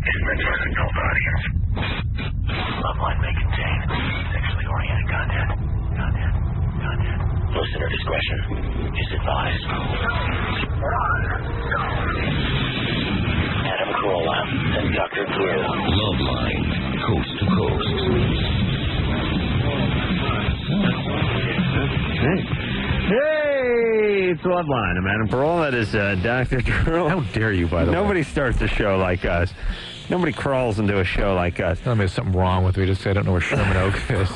Inventory adult audience. Loveline may contain sexually oriented content. Listener discretion is advised. Adam Carolla and Dr. Drew. Loveline, coast to coast. Hey, it's Loveline. I'm Adam Carolla. That is Dr. Drew. How dare you, by the way? Nobody starts a show like us. Nobody crawls into a show like us. Tell me there's something wrong with me. Just say I don't know where Sherman Oaks is.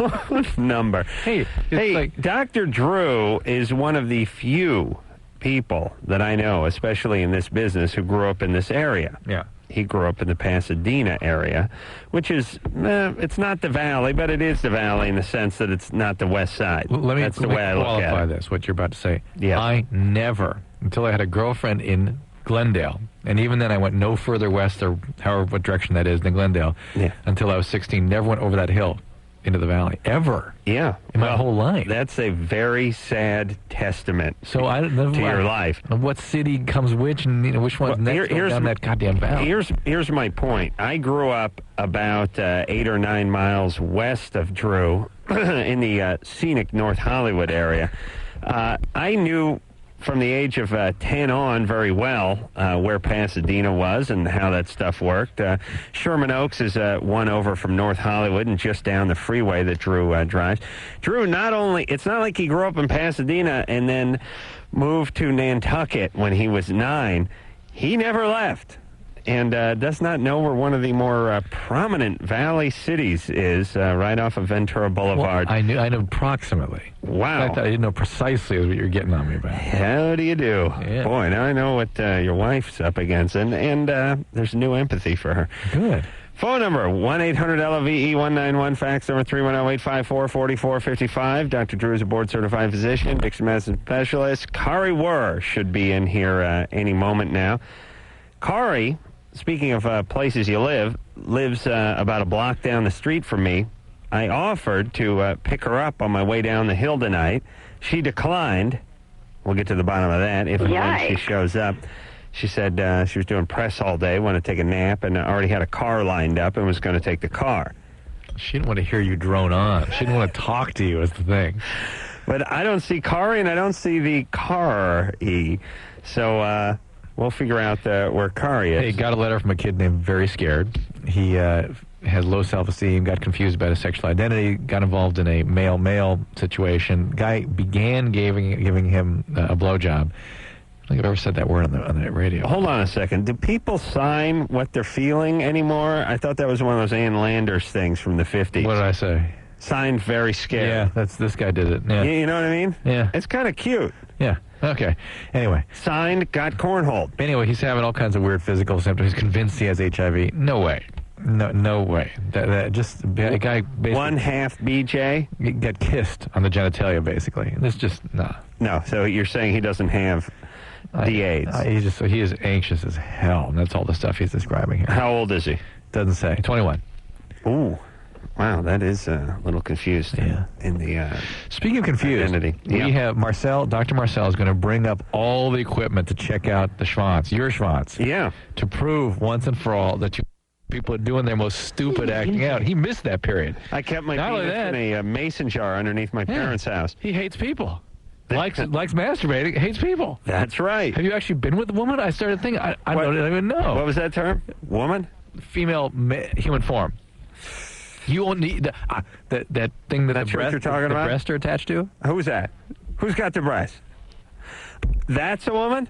Number. Hey, like Dr. Drew is one of the few people that I know, especially in this business, who grew up in this area. Yeah. He grew up in the Pasadena area, which is, it's not the Valley, but it is the Valley in the sense that it's not the West Side. Let me qualify it. this, what you're about to say. Yeah. I never, until I had a girlfriend in Glendale, and even then I went no further west or however what direction that is than Glendale, until I was 16, never went over that hill into the Valley, ever. Yeah. In my whole life. That's a very sad testament to your life. What city comes which, and which one's next down that goddamn valley. Here's my point. I grew up about 8 or 9 miles west of Drew in the scenic North Hollywood area. I knew from the age of 10 on very well where Pasadena was and how that stuff worked. Sherman Oaks is one over from North Hollywood and just down the freeway that Drew drives. Drew, it's not like he grew up in Pasadena and then moved to Nantucket when he was 9. He never left and does not know where one of the more prominent Valley cities is, right off of Ventura Boulevard. Well, I knew approximately. Wow. In fact, I didn't know precisely what you're getting on me about. How do you do? Yeah. Boy, now I know what your wife's up against, and there's new empathy for her. Good. Phone number, 1-800-LOVE-191, fax number 310-854-4455. Dr. Drew is a board-certified physician, Dixon medicine specialist. Kari Wuhrer should be in here any moment now. Kari, speaking of places you lives about a block down the street from me. I offered to pick her up on my way down the hill tonight. She declined. We'll get to the bottom of that if and when she shows up. She said she was doing press all day, wanted to take a nap, and already had a car lined up and was going to take the car. She didn't want to hear you drone on. She didn't want to talk to you is the thing. But I don't see Kari, and I don't see the car-y. So we'll figure out where Kari is. Hey, got a letter from a kid named Very Scared. He has low self-esteem, got confused about his sexual identity, got involved in a male-male situation. Guy began giving him a blowjob. I don't think I've ever said that word on the radio. Hold on a second. Do people sign what they're feeling anymore? I thought that was one of those Ann Landers things from the 50s. What did I say? Signed Very Scared. Yeah, this guy did it. Yeah. You know what I mean? Yeah. It's kind of cute. Yeah. Okay. Anyway. Signed, got cornholed. Anyway, he's having all kinds of weird physical symptoms. He's convinced he has HIV. No way. No way. That just a guy basically... One half BJ? Got kissed on the genitalia, basically. This just, nah. No, so you're saying he doesn't have the AIDS? He is anxious as hell, and that's all the stuff he's describing here. How old is he? Doesn't say. 21. Ooh. Wow, that is a little confused in the Speaking of confused, identity. We have Marcel. Dr. Marcel is going to bring up all the equipment to check out the schwanz, your schwanz. Yeah. To prove once and for all that people are doing their most stupid acting out. He missed that period. I kept my penis in a mason jar underneath my parents' house. He hates people. Likes masturbating, hates people. That's right. Have you actually been with a woman? I started thinking, I don't even know. What was that term? Woman? Female human form. You won't need that thing that That's what you're talking about? The breasts are attached to? Who's that? Who's got the breasts? That's a woman?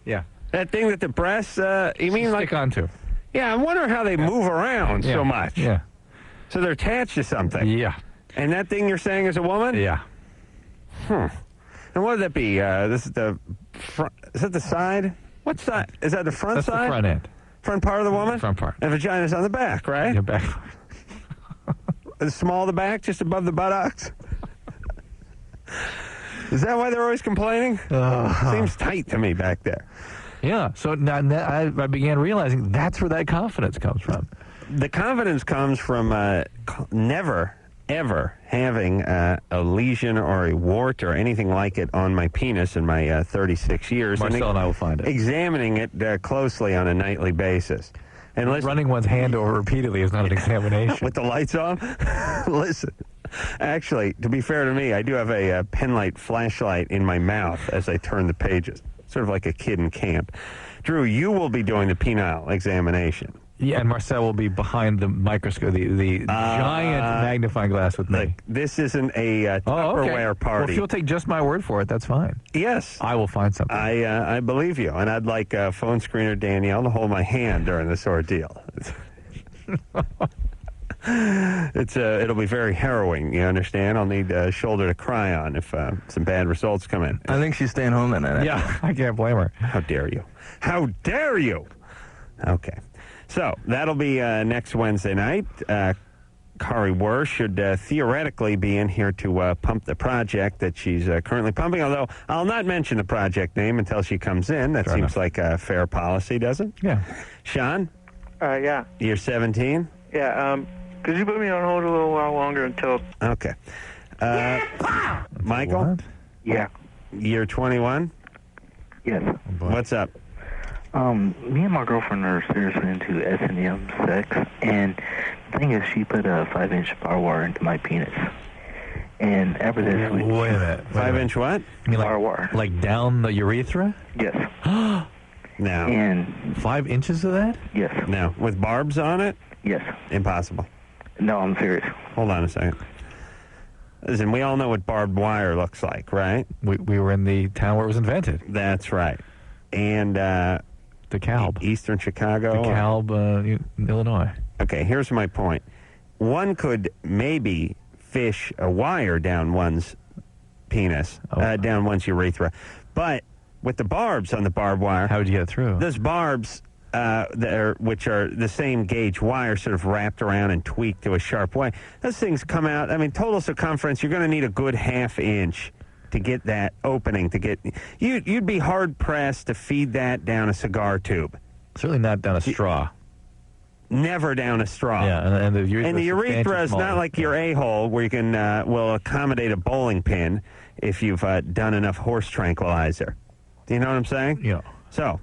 Yeah. That thing that the breasts, you mean stick onto? Yeah, I wonder how they move around so much. Yeah. So they're attached to something. Yeah. And that thing you're saying is a woman? Yeah. And what would that be? This is the front. Is that the side? What side? Is that the front That's side? That's the front end. Front part of the woman? Front part. And vagina's on the back, right? Yeah, back. Is small the back, just above the buttocks? Is that why they're always complaining? Seems tight to me back there. Yeah, so now I began realizing that's where that confidence comes from. The confidence comes from never, ever having a lesion or a wart or anything like it on my penis in my 36 years. Marcel and I will find it. Examining it closely on a nightly basis. And listen, running one's hand over repeatedly is not an examination. with the lights off? Listen, actually, to be fair to me, I do have a penlight flashlight in my mouth as I turn the pages, sort of like a kid in camp. Drew, you will be doing the penile examination. Yeah, and Marcel will be behind the microscope, the giant magnifying glass with me. Look, this isn't a Tupperware party. Well, if you'll take just my word for it, that's fine. Yes. I will find something. I believe you, and I'd like phone screener Danielle to hold my hand during this ordeal. It'll be very harrowing, you understand? I'll need a shoulder to cry on if some bad results come in. I think she's staying home that night. Yeah, I can't blame her. How dare you? How dare you? Okay. So that'll be next Wednesday night. Kari Wuhrer should theoretically be in here to pump the project that she's currently pumping, although I'll not mention the project name until she comes in. That Fair seems enough. like a fair policy, doesn't it? Yeah. Sean? Yeah. You're 17? Yeah, could you put me on hold a little while longer until... Okay. Michael? What? Yeah. You're 21? Yes. Oh, boy. What's up? Me and my girlfriend are seriously into S&M sex, and the thing is, she put a 5-inch barbed wire into my penis. And after this, we... Wait a minute. 5-inch what? You mean barbed wire. like down the urethra? Yes. No. And... 5 inches of that? Yes. No. With barbs on it? Yes. Impossible. No, I'm serious. Hold on a second. Listen, we all know what barbed wire looks like, right? We were in the town where it was invented. That's right. And DeKalb. Eastern Chicago. DeKalb, Illinois. Okay, here's my point. One could maybe fish a wire down one's penis, down one's urethra. But with the barbs on the barbed wire, How would you get it through? those barbs, which are the same gauge wire, sort of wrapped around and tweaked to a sharp way, those things come out. I mean, total circumference, you're going to need a good ½ inch to get that opening. You'd be hard pressed to feed that down a cigar tube. Certainly not down a straw. Never down a straw. Yeah, and the urethra. And the urethra is not like your a-hole where you can will accommodate a bowling pin if you've done enough horse tranquilizer. Do you know what I'm saying? Yeah. So,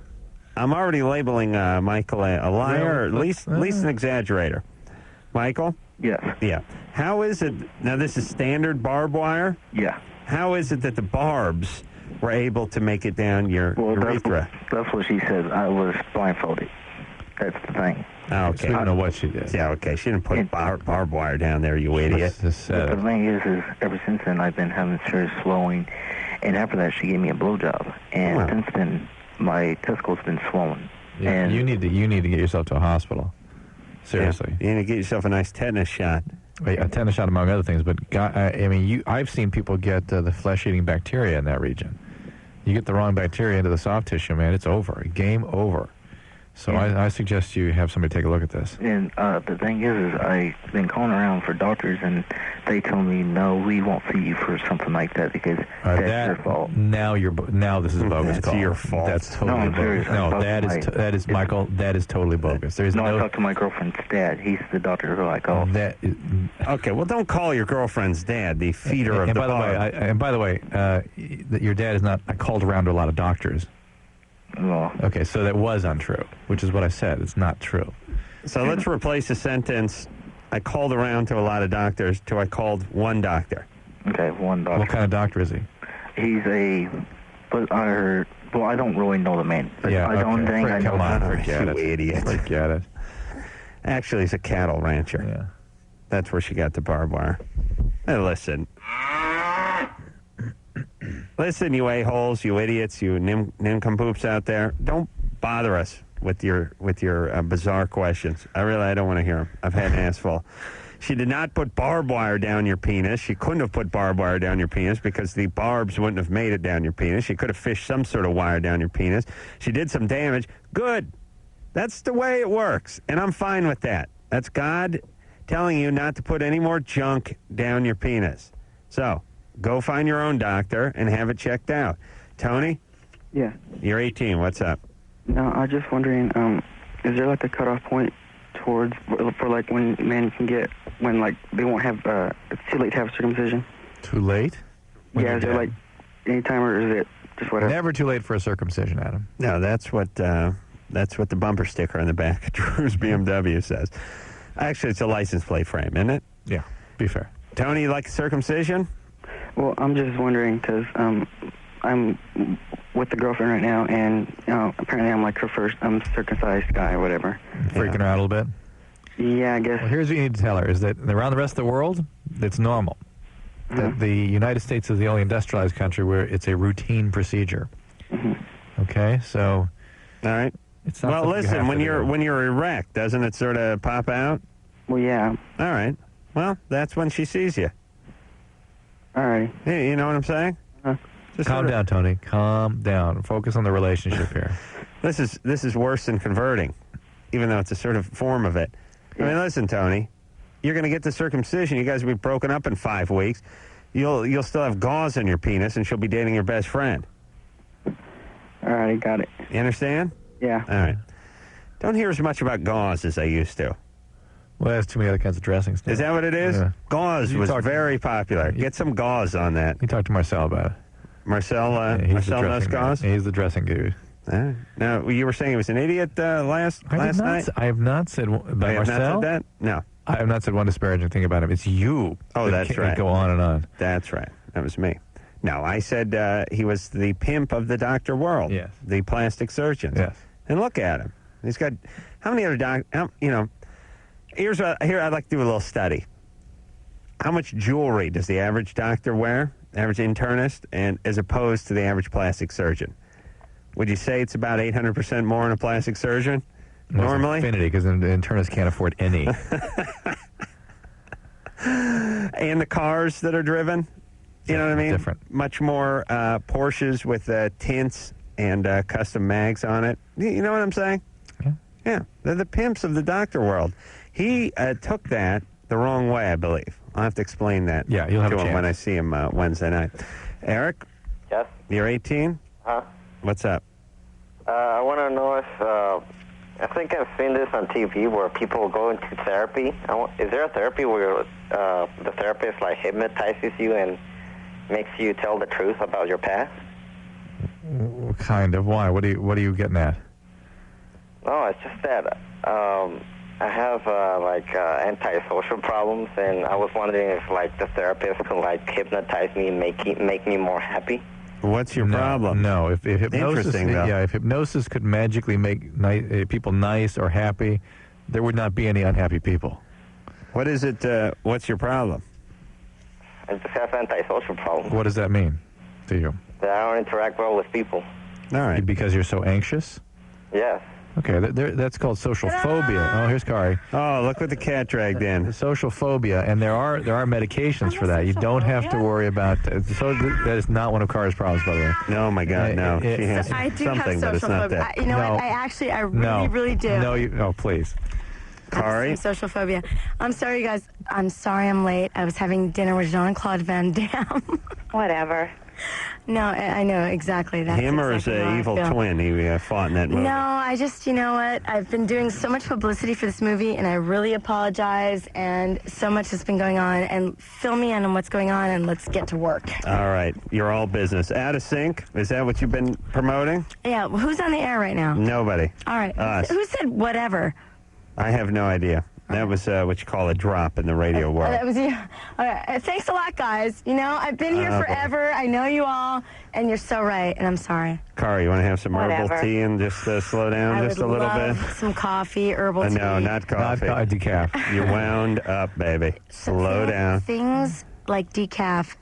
I'm already labeling Michael a liar, or at least an exaggerator. Michael? Yes. Yeah. How is it, now this is standard barbed wire? Yeah. How is it that the barbs were able to make it down your urethra? That's what she said. I was blindfolded. That's the thing. Oh, So okay. we don't know what she did. Yeah, okay. She didn't put barbed wire down there, you idiot. Just But the thing is ever since then, I've been having serious swelling, and after that, she gave me a blowjob, and Wow. since then, my testicles been swollen. And you need to get yourself to a hospital. Seriously. Yeah. You need to get yourself a nice tetanus shot. A tetanus shot, among other things. But I've seen people get the flesh-eating bacteria in that region. You get the wrong bacteria into the soft tissue, man, it's over. Game over. So I suggest you have somebody take a look at this. And the thing is I've been calling around for doctors, and they told me, no, we won't see you for something like that because that's your fault. Now this is a bogus That's call. your fault. That's totally No, I'm bogus. serious. I No, talked that is Michael. That is totally bogus. There's No, I no. talked to my girlfriend's dad. He's the doctor who I called. That is, Okay, well, don't call your girlfriend's dad the feeder of the barb. by the way, your dad is not. I called around to a lot of doctors. Well, Okay, so that was untrue, which is what I said. It's not true. So let's replace the sentence, I called around to a lot of doctors, to I called one doctor. okay, one doctor. What kind of doctor is he? He's but I heard, well, I don't really know the man. But Yeah, the only thing I know. Come on, forget You it. idiot. Forget it. Actually, he's a cattle rancher. Yeah. That's where she got the barbed wire. Hey, listen. Listen, you a-holes, you idiots, you nincompoops out there. Don't bother us with your bizarre questions. I don't want to hear them. I've had an ass full. She did not put barbed wire down your penis. She couldn't have put barbed wire down your penis because the barbs wouldn't have made it down your penis. She could have fished some sort of wire down your penis. She did some damage. Good. That's the way it works, and I'm fine with that. That's God telling you not to put any more junk down your penis. So, go find your own doctor and have it checked out. Tony? Yeah. You're 18. What's up? No, I was just wondering, is there like a cutoff point for like when men can get, when like they won't have, it's too late to have circumcision? Too late? When Yeah, you're is there dead? like any time, or is it just whatever? Never too late for a circumcision, Adam. No, that's what That's what the bumper sticker on the back of Drew's BMW says. Actually, it's a license plate frame, isn't it? Yeah, be fair. Tony, you like circumcision? Well, I'm just wondering because I'm with the girlfriend right now, and apparently I'm like her first circumcised guy or whatever. Freaking her out a little bit? Yeah, I guess. Well, here's what you need to tell her, is that around the rest of the world, it's normal. That the United States is the only industrialized country where it's a routine procedure. Okay, so... All right. It's not well, something you listen, have when to you're do. when you're erect, doesn't it sort of pop out? Well, yeah. All right. Well, that's when she sees you. All right. Hey, you know what I'm saying? Just Calm sort of- down, Tony. Calm down. Focus on the relationship here. This is worse than converting, even though it's a sort of form of it. I mean, listen, Tony, you're going to get the circumcision. You guys will be broken up in 5 weeks. You'll still have gauze in your penis, and she'll be dating your best friend. All right, got it. You understand? Yeah. All right. Don't hear as much about gauze as I used to. Well, there's too many other kinds of dressings. Is that what it is? Yeah. Gauze You was talk- very popular. Get some gauze on that. You talk to Marcel about it. Marcel, Yeah, he's the Marcel knows dressing guy. gauze? He's the dressing dude. All right. Now, you were saying he was an idiot last night? I have not said about I have Marcel. not said that? No. I have not said one disparaging thing about him. It's you. Oh, that that's can right. Go on and on. That's right. That was me. No, I said he was the pimp of the doctor world. Yes. The plastic surgeon. Yes. And look at him. He's got, how many other here I'd like to do a little study. How much jewelry does the average doctor wear, average internist, and as opposed to the average plastic surgeon? Would you say it's about 800% more in a plastic surgeon normally? Infinity, because an internist can't afford any. And the cars that are driven, you know what I mean? Different. Much more Porsches with tints and custom mags on it. You know what I'm saying? Yeah. Yeah, they're the pimps of the doctor world. He took that the wrong way, I believe. I'll have to explain that Yeah, you'll have to a him chance. when I see him Wednesday night. Eric, Yes? you're 18? Huh? What's up? I want to know if, I think I've seen this on TV where people go into therapy. Is there a therapy where the therapist, like, hypnotizes you and makes you tell the truth about your past? Kind of. Why? What are you getting at? No, it's just that I have, antisocial problems, and I was wondering if, like, the therapist could, like, hypnotize me and make me more happy. What's your problem? No, if hypnosis, Interesting, though. if hypnosis could magically make people nice or happy, there would not be any unhappy people. What is it? What's your problem? I just have antisocial problems. What does that mean to you? That I don't interact well with people. All right. Because you're so anxious? Yes. Okay, that's called social phobia. Oh, here's Kari. Oh, look what the cat dragged in. Social phobia, and there are medications for that. You don't have to worry about so that is not one of Kari's problems, by the way. No, my God, no. She has I do something, have but it's social not phobia. that. You know No. what? I really, really do. No, please. I have Kari? some social phobia. I'm sorry, you guys. I'm sorry I'm late. I was having dinner with Jean-Claude Van Damme. Whatever. No, I know exactly. That's Him or his exactly how I evil feel. twin he fought in that movie? No, I just, you know what? I've been doing so much publicity for this movie, and I really apologize, and so much has been going on, and fill me in on what's going on, and let's get to work. All right. You're all business. Out of sync? Is that what you've been promoting? Yeah, well, who's on the air right now? Nobody. All right. Us. Who said whatever? I have no idea. That was what you call a drop in the radio world. That was you. All right. Thanks a lot, guys. You know, I've been here boy. forever. I know you all, and you're so right, and I'm sorry. Kari, you want to have some herbal Whatever. tea and just slow down I just would a little love bit? some coffee, herbal tea. No, not coffee. Not decaf. You're wound up, baby. Slow down. Things like decaf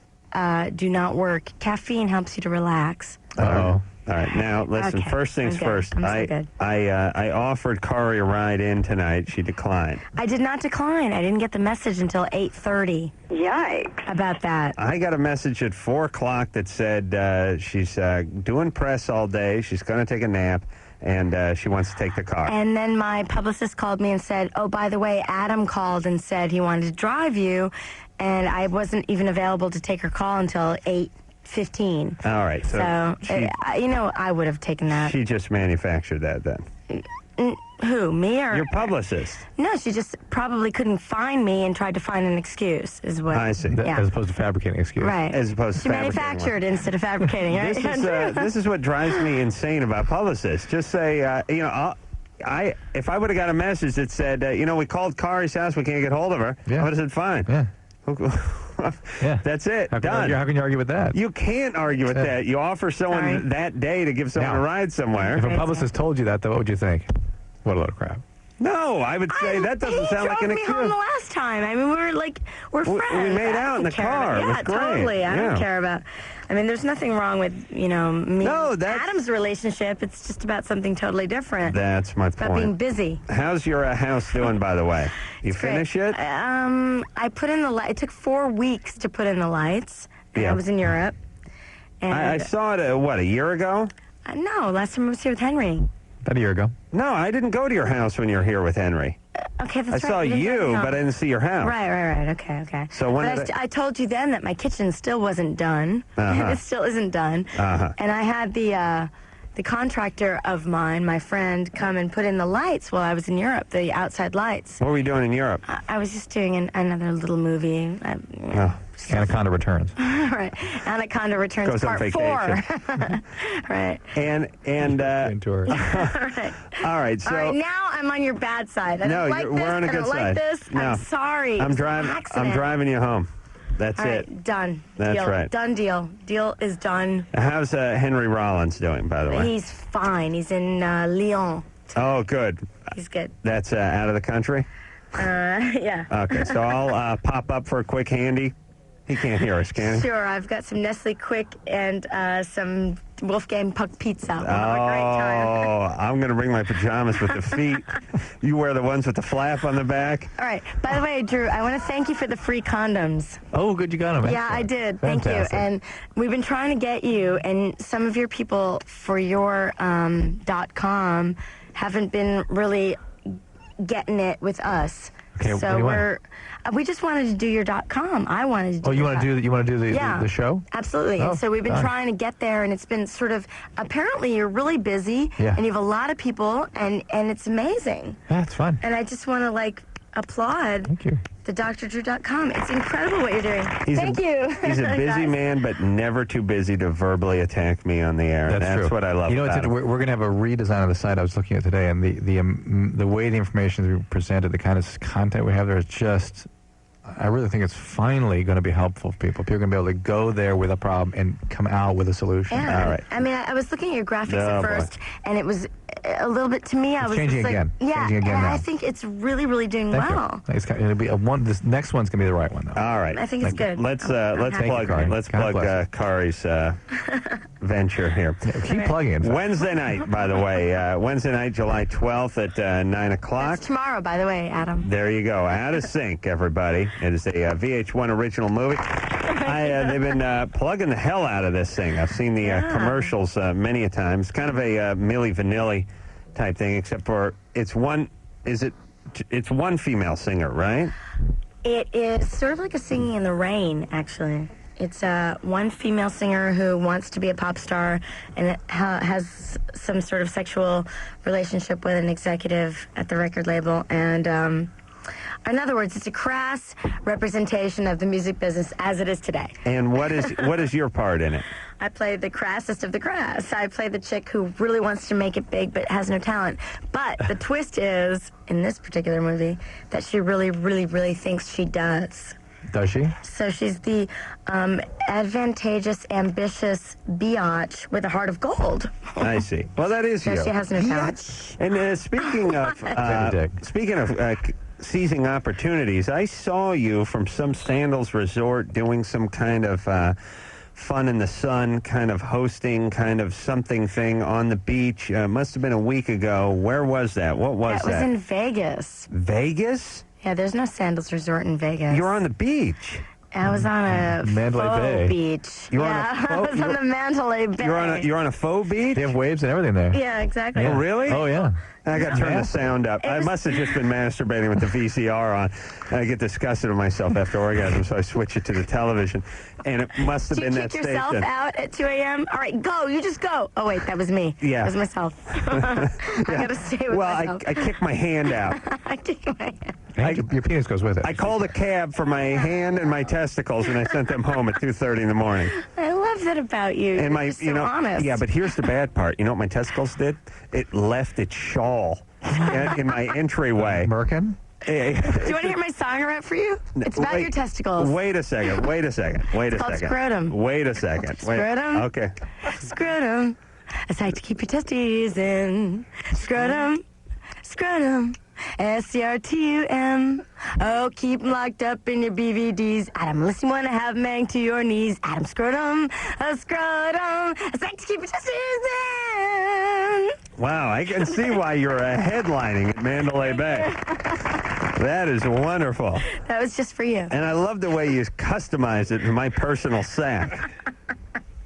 do not work. Caffeine helps you to relax. Uh-oh. All right, now listen. Okay, First things I'm good. first. I'm so good. I offered Kari a ride in tonight. She declined. I did not decline. I didn't get the message until 8:30 Yikes. about that. I got a message at 4 o'clock that said she's doing press all day. She's going to take a nap, and she wants to take the car. And then my publicist called me and said, "Oh, by the way, Adam called and said he wanted to drive you," and I wasn't even available to take her call until 8:15. All right, so So, she, you know, I would have taken that. she just manufactured that then. Who, me or Your publicist. No, she just probably couldn't find me and tried to find an excuse. Is what I see. Yeah. As opposed to fabricating excuse. Right. As opposed to she fabricating manufactured instead of fabricating. Right? This is what drives me insane about publicists. Just say, if I would have got a message that said, we called Kari's house, we can't get hold of her, I would have said, fine. Yeah. Yeah. That's it. How Done. can you argue with that? You can't argue with that. You offer someone that day to give someone a ride somewhere. If a publicist told you that, though, what would you think? What a load of crap. No, I would say that doesn't sound like an excuse. He drove me home the last time. I mean, we're friends. We made out in the car. It was Yeah, great. totally. I don't care about. I mean, there's nothing wrong with me and Adam's relationship. It's just about something totally different. That's my point. About being busy. How's your house doing, by the way? You finish it? I put in the light. It took 4 weeks to put in the lights. And I was in Europe. And I saw it, a year ago? No, last time I was here with Henry. About a year ago. No, I didn't go to your house when you were here with Henry. Okay, that's right. I saw you, but I didn't see your house. Right. Okay. So when I told you then that my kitchen still wasn't done. It still isn't done. And I had the contractor of mine, my friend, come and put in the lights while I was in Europe, the outside lights. What were you doing in Europe? I was just doing another little movie. Anaconda Returns. Right. Anaconda Returns Goes on Part 4. Right. And tour. Right. All right. So all right, now I'm on your bad side. I no, don't like this. we're on a good I don't side. like this. No. I'm sorry. I'm It's an driving. I'm accident. driving you home. That's All right, it. done. That's deal. right. Done deal. Deal is done. How's Henry Rollins doing, by the way? He's fine. He's in Lyon. Oh, good. He's good. That's out of the country? Yeah. Okay, so I'll pop up for a quick handy. He can't hear us, can he? Sure. I've got some Nestle Quick and some Wolfgang Puck pizza. We'll have a great time. Oh, I'm going to bring my pajamas with the feet. You wear the ones with the flap on the back. All right. By the way, Drew, I want to thank you for the free condoms. Oh, good, you got them. Yeah, I did. Thank you. Fantastic. And we've been trying to get you and some of your people for your .com haven't been really getting it with us. Okay, what do so you want? we just wanted to do your .com. I wanted to do. Oh, you want to do the show? Absolutely. Oh, and so we've been fine. trying to get there, and it's been sort of apparently you're really busy, Yeah. and you have a lot of people, and it's amazing. Yeah, it's fun. And I just want to applaud. Thank you. The DrDrew.com. It's incredible what you're doing. Thank you. He's a busy Guys. man, but never too busy to verbally attack me on the air. That's true. what I love You know, about him. we're going to have a redesign of the site I was looking at today, and the way the information is presented, the kind of content we have there is just, I really think it's finally going to be helpful for people. People are going to be able to go there with a problem and come out with a solution. Yeah. All right. I mean, I was looking at your graphics Oh, at boy. first, and it was a little bit to me. I It's was changing just like, again. yeah, Changing again and now. I think it's really, really doing Thank well. you. It'll be this next one's going to be the right one, though. All right. I think it's good. Let's I'm happy. plug Kari. let's God plug bless. Kari's venture here. Keep plugging it. Wednesday night, by the way. Wednesday night, July 12th at 9 o'clock. That's tomorrow, by the way, Adam. There you go. Out of Sync, everybody. It is a VH1 original movie. They've been plugging the hell out of this thing. I've seen the commercials many a time. It's kind of a Milli Vanilli type thing, except for it's one female singer, right? It is sort of like a Singing in the Rain, actually. It's one female singer who wants to be a pop star and has some sort of sexual relationship with an executive at the record label. And in other words, it's a crass representation of the music business as it is today. And what is your part in it? I play the crassest of the crass. I play the chick who really wants to make it big but has no talent. But the twist is, in this particular movie, that she really, really, really thinks she does. Does she? So she's the advantageous, ambitious biatch with a heart of gold. I see. Well, that is So you. she has no talent. And speaking of seizing opportunities, I saw you from some Sandals resort doing some kind of fun in the sun, kind of hosting, kind of something thing on the beach. Must have been a week ago. Where was that? What was that? That was in Vegas. Vegas? Yeah, there's no Sandals Resort in Vegas. You're on the beach. I was on a Mandalay faux Bay. beach. You're on a yeah, faux- I was on the Mandalay Bay. You're on a faux beach? They have waves and everything there. Yeah, exactly. Oh, really? Oh, yeah. I got to turn the sound up. I must have just been masturbating with the VCR on. I get disgusted with myself after orgasm, so I switch it to the television. And it must have Did been you that kick yourself station. out at 2 a.m.? All right, go. You just go. Oh, wait, that was me. Yeah. That was myself. I got to stay with Well, myself. I kicked my hand out. I kicked my hand. Your penis goes with it. I called a cab for my hand and my testicles, and I sent them home at 2:30 in the morning. I love that about you. And You're just so honest. yeah, but here's the bad part. You know what my testicles did? It left its shawl in my entryway. Merkin? Do you want to hear my song I wrote for you? It's about your testicles. Wait a second. It's called Scrotum. Wait a second. Scrotum? Okay. Scrotum. I like to keep your testes in. Scrotum. Scrotum. SCRTUM. Oh, keep 'em locked up in your BVDs. Adam, unless you want to have mang to your knees. Adam, scrotum. Scrotum. I like to keep your testes in. Wow, I can see why you're headlining at Mandalay Bay. That is wonderful. That was just for you. And I love the way you customized it to my personal sack.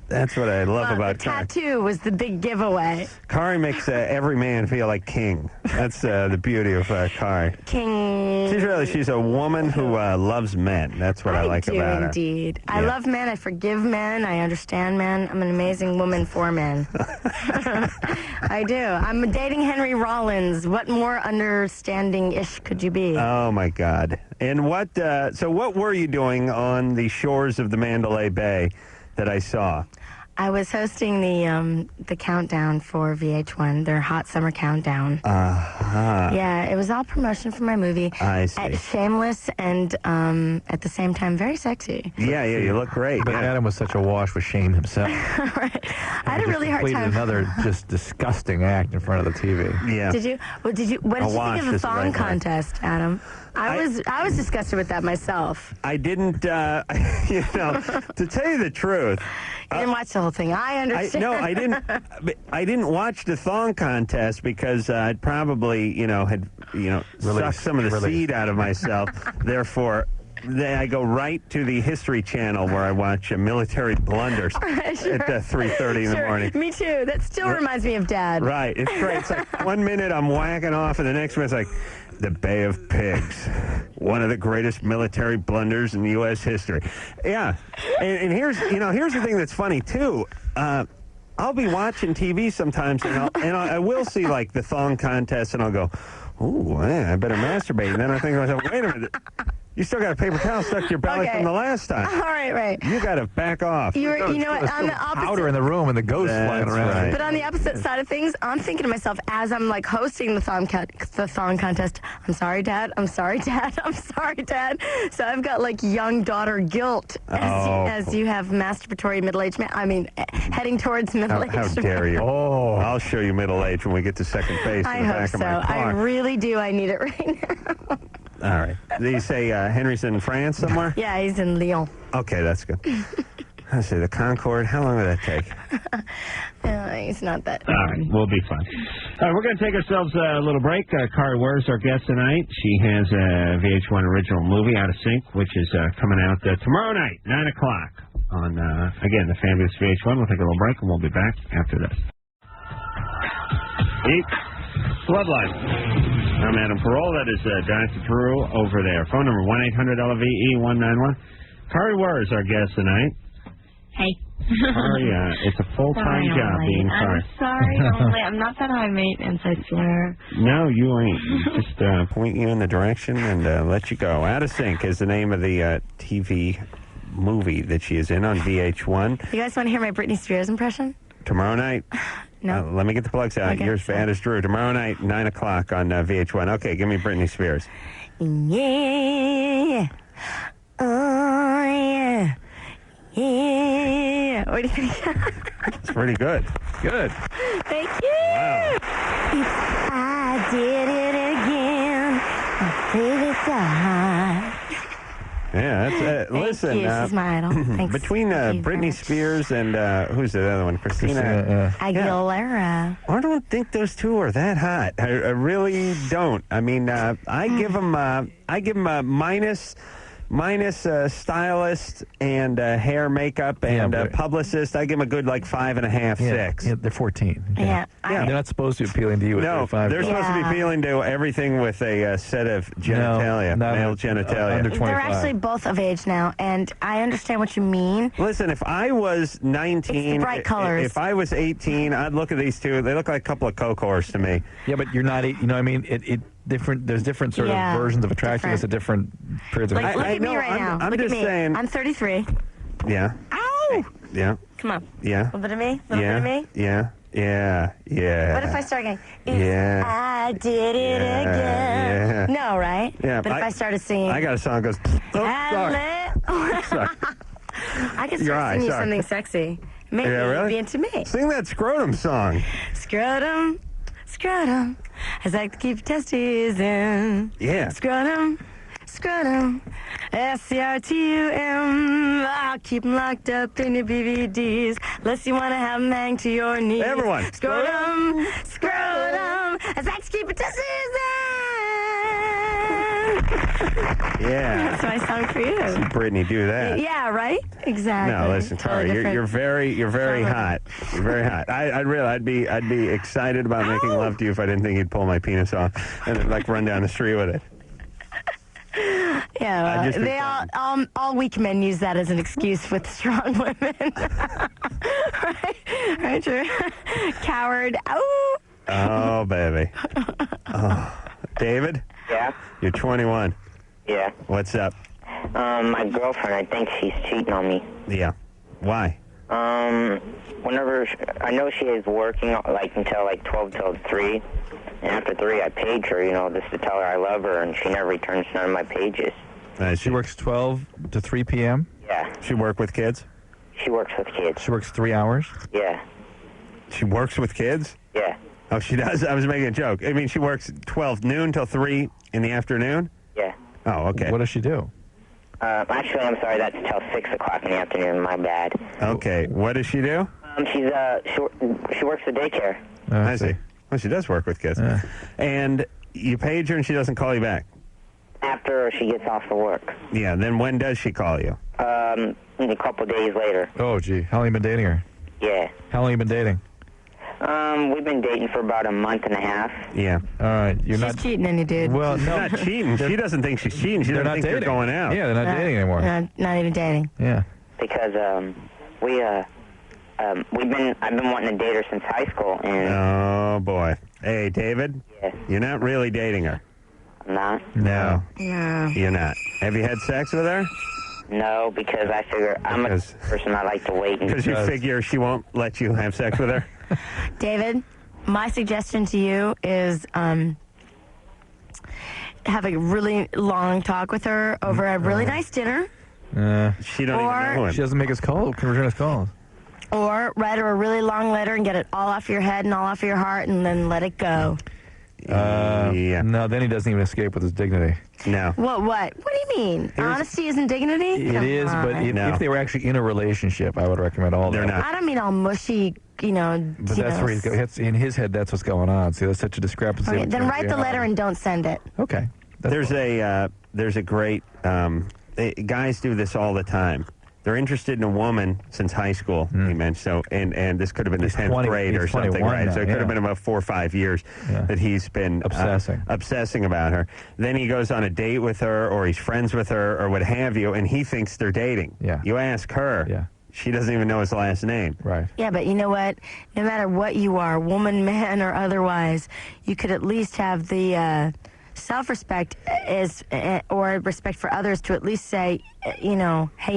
That's what I love about the Kari. tattoo was the big giveaway. Kari makes every man feel like king. That's the beauty of Kari. King. She's a woman who loves men. That's what I like do about her. Indeed. I Yeah. love men. I forgive men. I understand men. I'm an amazing woman for men. I do. I'm dating Henry Rollins. What more understanding-ish could you be? Oh my God! And what? So what were you doing on the shores of the Mandalay Bay that I saw? I was hosting the countdown for VH1, their hot summer countdown. Yeah, it was all promotion for my movie. I see. Shameless and at the same time very sexy. Yeah, you look great. But Yeah. Adam was such a wash with shame himself. Right. I had a really hard Completed time. another just disgusting act in front of the TV. Yeah. Did you? What did you wash think of the is the Thong right word. contest, Adam? I was disgusted with that myself. I didn't. To tell you the truth. You didn't watch the whole thing. I understand. I didn't watch the Thong contest because I'd probably, had sucked some of the seed out of myself. Therefore, then I go right to the History Channel where I watch military blunders at 3:30 in the morning. Me too. That still reminds me of Dad. Right. It's great. It's like 1 minute I'm whacking off, and the next minute it's like, the Bay of Pigs, one of the greatest military blunders in U.S. history. Yeah, and here's the thing that's funny too. I'll be watching TV sometimes, and I will see like the Thong contest, and I'll go, "Ooh, man, I better masturbate." And then I think to myself, "Wait a minute, you still got a paper towel stuck to your belly from the last time. All right. You got to back off." You know what? On the Powder opposite. in the room and the ghosts flying around. right. But on the opposite side of things, I'm thinking to myself as I'm like hosting the Thong contest. I'm sorry, Dad. I'm sorry, Dad. I'm sorry, Dad. So I've got like young daughter guilt as you have masturbatory middle-aged man. I mean, heading towards middle-aged. How dare you? Oh. I'll show you middle age when we get to second base in I the hope back so. of my car. I really do. I need it right now. All right. They say Henry's in France somewhere? Yeah, he's in Lyon. Okay, that's good. Let's see, the Concorde, how long will that take? He's not that. All right, we'll be fine. All right, we're going to take ourselves a little break. Kari Wuhrer is our guest tonight. She has a VH1 original movie, Out of Sync, which is coming out tomorrow night, 9 o'clock on, again, the fabulous VH1. We'll take a little break, and we'll be back after this. Loveline. I'm Adam Carolla. That is Dr. Drew over there. Phone number 1-800-LVE-191. Kari Wuhrer is our guest tonight. Hey. Kari, it's a full-time job being Kari. I'm sorry, Only. I'm not that high maintenance, I swear. No, you ain't. Just point you in the direction and let you go. Out of Sync is the name of the TV movie that she is in on VH1. You guys want to hear my Britney Spears impression? Tomorrow night. No. Let me get the plugs out. Okay, You're as bad as Drew. Tomorrow night, 9 o'clock on VH1. Okay, give me Britney Spears. Yeah. Oh, yeah. Yeah. What do you think? It's pretty good. Good. Thank you. Wow. I did it again. Baby, so hot. Yeah, that's listen. Thank you. She's my idol. Thanks. Between Thank you very Britney much. Spears and who's the other one? Christina Aguilera. I don't think those two are that hot. I really don't. I mean, I give them a minus Minus stylist and hair, makeup, and publicist, I give them a good 5.5, 6. Yeah, they're 14. Yeah. They're not supposed to be appealing to you at No, 35. they're supposed to be appealing to everything with a set of genitalia, male genitalia. Under 25. They're actually both of age now, and I understand what you mean. Listen, if I was 19, It's the bright colors. if I was 18, I'd look at these two. They look like a couple of coke whores to me. Yeah, but you're not. You know what I mean? There's different sort of versions of attractiveness at different periods of Like, time. look at me know, right now. I'm Look just at me. saying. I'm 33. Yeah. Ow! Yeah. Come on. Yeah. A little bit of me. A little bit of me. Yeah. Yeah. Yeah. What if I start going, Yeah. I did it Yeah. again? No, right? Yeah, But if I started singing, I got a song that goes, sorry. Sorry. I could Your start eye, singing you sorry. something sexy. Maybe Yeah, really? you'd be into me. Sing that scrotum song. Scrotum, scrotum, as I keep your testes in. Yeah. Scrotum, scrotum, SCRTUM. I'll keep them locked up in your BVDs, unless you want to have them hang to your knees. Everyone. Scrotum, scrotum, as I keep your testes in. Yeah. That's my song for you. Brittany, do that. Yeah, right? Exactly. No, listen, Totally Kari, different. you're very genre. hot. You're very hot. I'd be excited about making love to you if I didn't think you'd pull my penis off and then run down the street with it. Yeah, I'd just be they all weak men use that as an excuse with strong women. right, Drew? Coward. Oh. Oh, baby. Oh. David? Yeah? You're 21. Yeah. What's up? My girlfriend, I think she's cheating on me. Yeah. Why? Whenever I know she is working until 12 till 3, and after 3 I page her, just to tell her I love her, and she never returns none of my pages. She works 12 to 3 p.m. Yeah. She work with kids? She works with kids. She works 3 hours. Yeah. She works with kids? Yeah. Oh, she does? I was making a joke. I mean, she works 12 noon till 3 in the afternoon? Yeah. Oh, okay. What does she do? Actually, I'm sorry, that's till 6 o'clock in the afternoon. My bad. Okay. What does she do? She works at daycare. I see. Well, she does work with kids. And you page her and she doesn't call you back? After she gets off of work. Yeah, then when does she call you? A couple days later. Oh, gee. How long have you been dating her? Yeah. How long have you been dating? We've been dating for about a month and a half. Yeah. All right. You're She's not cheating on you, dude. Well, She's no. not cheating. She doesn't think she's cheating. She They're doesn't not think dating. you're going out. Yeah, they're not dating anymore. Not even dating. Yeah. Because I've been wanting to date her since high school, and Oh, boy. Hey, David? Yeah. You're not really dating her. I'm not. No. Yeah. You're not. Have you had sex with her? No, because I figure I'm a person I like to wait and Because you figure she won't let you have sex with her? David, my suggestion to you is have a really long talk with her over a really nice dinner. She don't even know him. She doesn't make us call. Can return us calls. Or write her a really long letter and get it all off your head and all off your heart and then let it go. Yeah. No, then he doesn't even escape with his dignity. No. What? What do you mean? Honesty isn't dignity? It is, but if they were actually in a relationship, I would recommend all They're that. not. I don't mean all mushy, But that's where in his head, that's what's going on. See, there's such a discrepancy. Okay, then write the letter and don't send it. Okay. There's a great guys do this all the time. They're interested in a woman since high school. He mentioned so, and this could have been the 10th grade or something, right? Now, so it could have been about 4 or 5 years that he's been obsessing about her. Then he goes on a date with her, or he's friends with her, or what have you, and he thinks they're dating. Yeah. You ask her. Yeah. She doesn't even know his last name. Right. Yeah, but you know what? No matter what you are, woman, man, or otherwise, you could at least have the self-respect or respect for others to at least say, hey, you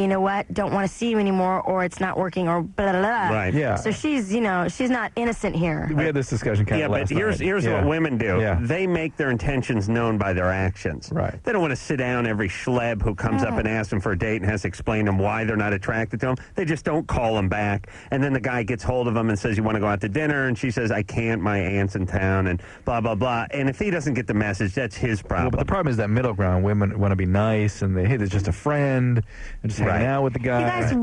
know what? Don't want to see you anymore, or it's not working, or blah, blah, blah. Right. Yeah. So she's not innocent here. We had this discussion kind of last but here's night. what women do. Yeah. They make their intentions known by their actions. Right. They don't want to sit down every schleb who comes up and asks them for a date and has to explain to them why they're not attracted to them. They just don't call them back. And then the guy gets hold of them and says, you want to go out to dinner? And she says, I can't. My aunt's in town, and blah, blah, blah. And if he doesn't get the message, that's his problem. Well, but the problem is that middle ground. Women want to be nice, and hey, there's just a friend, and just hanging out with the guy. You guys,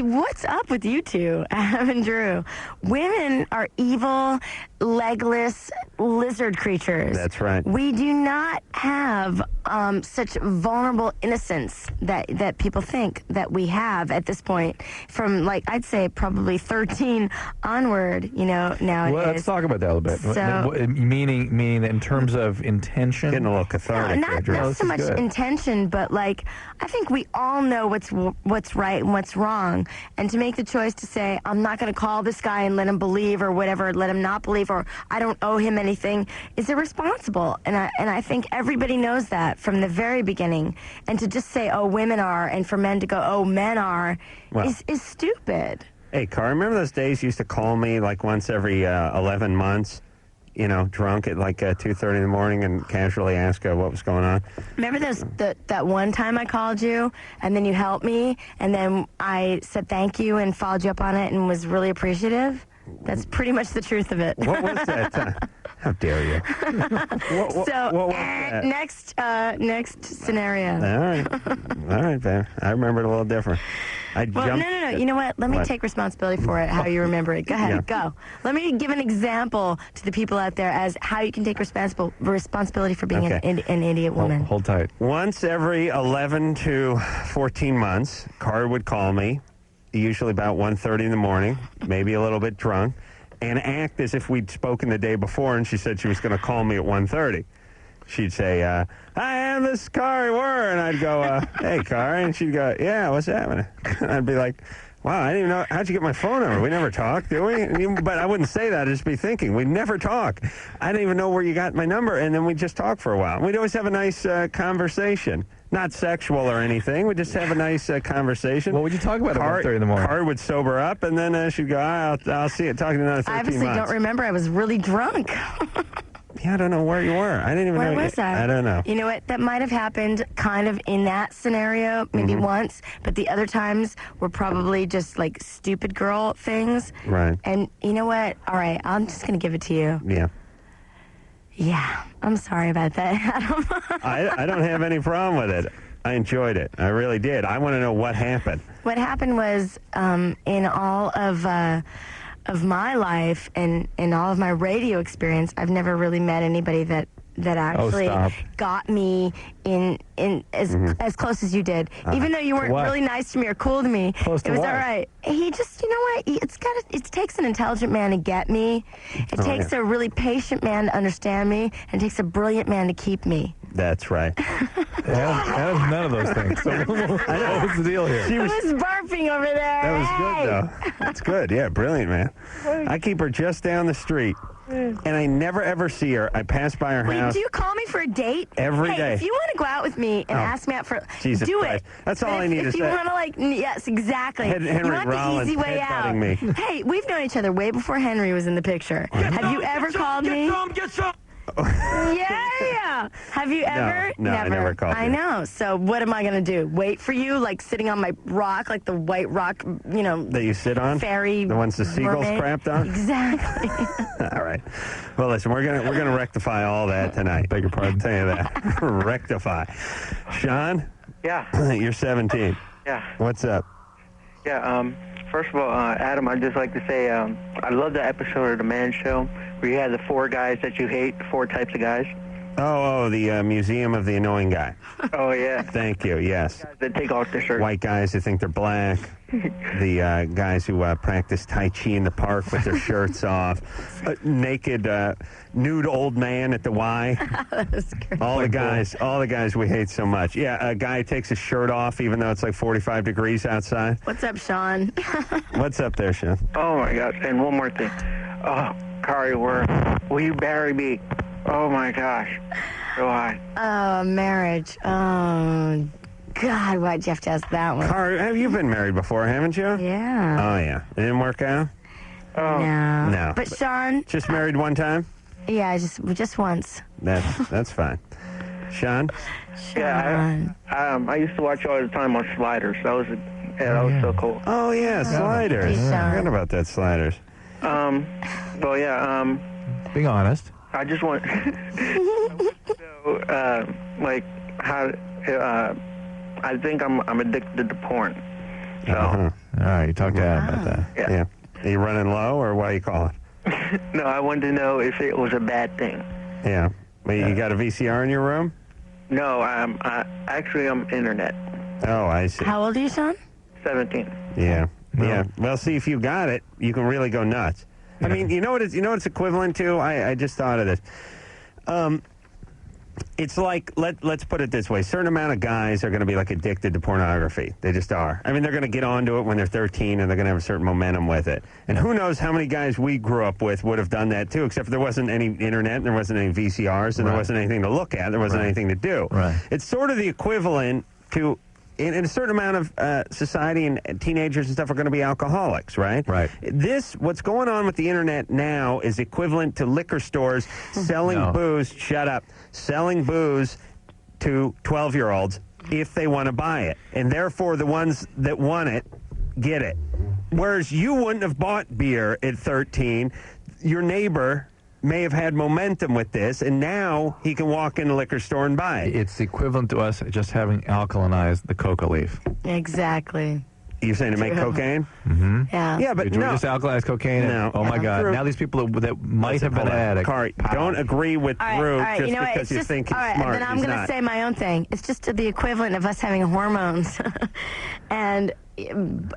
what's up with you two, Adam and Drew? Women are evil. legless lizard creatures. That's right. We do not have such vulnerable innocence that people think that we have at this point. From, like, I'd say probably 13 onward, nowadays. Well, let's talk about that a little bit. So, meaning in terms of intention. Getting a little cathartic. not so much intention, but like I think we all know what's right and what's wrong, and to make the choice to say I'm not going to call this guy and let him believe or whatever, let him not believe, or I don't owe him anything, is irresponsible. And I think everybody knows that from the very beginning. And to just say, oh, women are, and for men to go, oh, men are, is stupid. Hey, Kari, remember those days you used to call me like once every 11 months? Drunk at like 2:30 in the morning and casually ask what was going on. Remember that one time I called you and then you helped me and then I said thank you and followed you up on it and was really appreciative? That's pretty much the truth of it. What was that? How dare you? what was that? Next scenario. All right, babe. I remember it a little different. No. You know what? Let me take responsibility for it, how you remember it. Go ahead, go. Let me give an example to the people out there as how you can take responsibility for being an idiot woman. Hold tight. Once every 11 to 14 months, Kari would call me, usually about 1:30 in the morning, maybe a little bit drunk, and act as if we'd spoken the day before, and she said she was going to call me at 1:30. She'd say, hi, this is Kari Wuhrer. And I'd go, hey, Kari. And she'd go, yeah, what's happening? And I'd be like, wow, I didn't even know. How'd you get my phone number? We never talk, do we? But I wouldn't say that. I'd just be thinking, we never talk. I didn't even know where you got my number. And then we'd just talk for a while. We'd always have a nice conversation. Not sexual or anything. We'd just have a nice conversation. What would you talk about at 1:30 in the morning? Kari would sober up, and then she'd go, I'll see you. Talking to another 13 I obviously months. don't remember. I was really drunk. Yeah, I don't know where you were. I didn't even know. Where was I? I don't know. You know what? That might have happened kind of in that scenario, maybe once, but the other times were probably just like stupid girl things. Right. And you know what? All right, I'm just going to give it to you. Yeah. Yeah, I'm sorry about that, Adam. I don't have any problem with it. I enjoyed it. I really did. I want to know what happened. What happened was in all of my life and all of my radio experience, I've never really met anybody that actually got me in as close as you did. Even though you weren't really nice to me or cool to me, it was all right. He just, you know what? It takes an intelligent man to get me. It takes a really patient man to understand me, and it takes a brilliant man to keep me. That's right. Adam's none of those things. So what was the deal here? She was barfing over there. That was good, though. That's good. Yeah, brilliant, man. I keep her just down the street. And I never, ever see her. I pass by her house. Do you call me for a date? Every day. If you want to go out with me and ask me out for... Jesus do Christ. it. That's all I need to say. If you want to, yes, exactly. Henry you want Rollins the easy way out. me. Hey, we've known each other way before Henry was in the picture. Have you ever called me? Get some! Yeah. Have you ever? No, never. I never called you. I know. So what am I going to do? Wait for you, like sitting on my rock, like the white rock, that you sit on? Fairy. The ones the seagulls mermaid? crapped on? Exactly. All right. Well, listen, we're gonna rectify all that tonight. Beg your pardon. I'll tell you that. Rectify. Sean? Yeah. You're 17. Yeah. What's up? Yeah, first of all, Adam, I'd just like to say I love that episode of The Man Show where you had the 4 guys that you hate, 4 types of guys. Oh, the Museum of the Annoying Guy. Oh, yeah. Thank you, yes. Guys that take off their shirts. White guys who think they're black. The guys who practice Tai Chi in the park with their shirts off. Naked, nude old man at the Y. That was great. All the guys we hate so much. Yeah, a guy takes his shirt off even though it's like 45 degrees outside. What's up, Sean? What's up there, Sean? Oh, my gosh. And one more thing. Oh, Kari Wuhrer, will you marry me? Oh, my gosh. So high. Oh, marriage. Oh, God, why'd you have to ask that one? Kari, have you been married before, haven't you? Yeah. Oh, yeah. It didn't work out? Oh. No. But Sean... Just married one time? Yeah, just once. That's fine. Sean? Yeah, I used to watch all the time on Sliders. That was so cool. Oh, yeah, Sliders. I forgot about that, Sliders. Well, yeah, being honest. I just want I think I'm addicted to porn. So. All right, you talk to Adam about that. Yeah. Are you running low, or what do you call it? No, I wanted to know if it was a bad thing. Yeah. Well, you got a VCR in your room? No, I'm internet. Oh, I see. How old are you, Sean? 17. Yeah. Yeah. Well, see, if you got it, you can really go nuts. I mean, you know what it's equivalent to? I just thought of this. It's like, let's put it this way. A certain amount of guys are going to be like addicted to pornography. They just are. I mean, they're going to get onto it when they're 13 and they're going to have a certain momentum with it. And who knows how many guys we grew up with would have done that too, except there wasn't any internet and there wasn't any VCRs and there wasn't anything to look at. There wasn't anything to do. Right. It's sort of the equivalent to, in a certain amount of society and teenagers and stuff are going to be alcoholics, right? Right. What's going on with the internet now is equivalent to liquor stores selling booze, selling booze to 12-year-olds if they want to buy it. And therefore, the ones that want it, get it. Whereas you wouldn't have bought beer at 13, your neighbor may have had momentum with this, and now he can walk in the liquor store and buy it. It's equivalent to us just having alkalinized the coca leaf. Exactly. You're saying to make cocaine? Mm-hmm. Yeah. Yeah, but Did we just alkalize cocaine? No. Oh, my God. Drew, Now these people that might have been addicts. Kari, don't agree with Drew just you know what? because you think he's smart. Then I'm going to say my own thing. It's just the equivalent of us having hormones and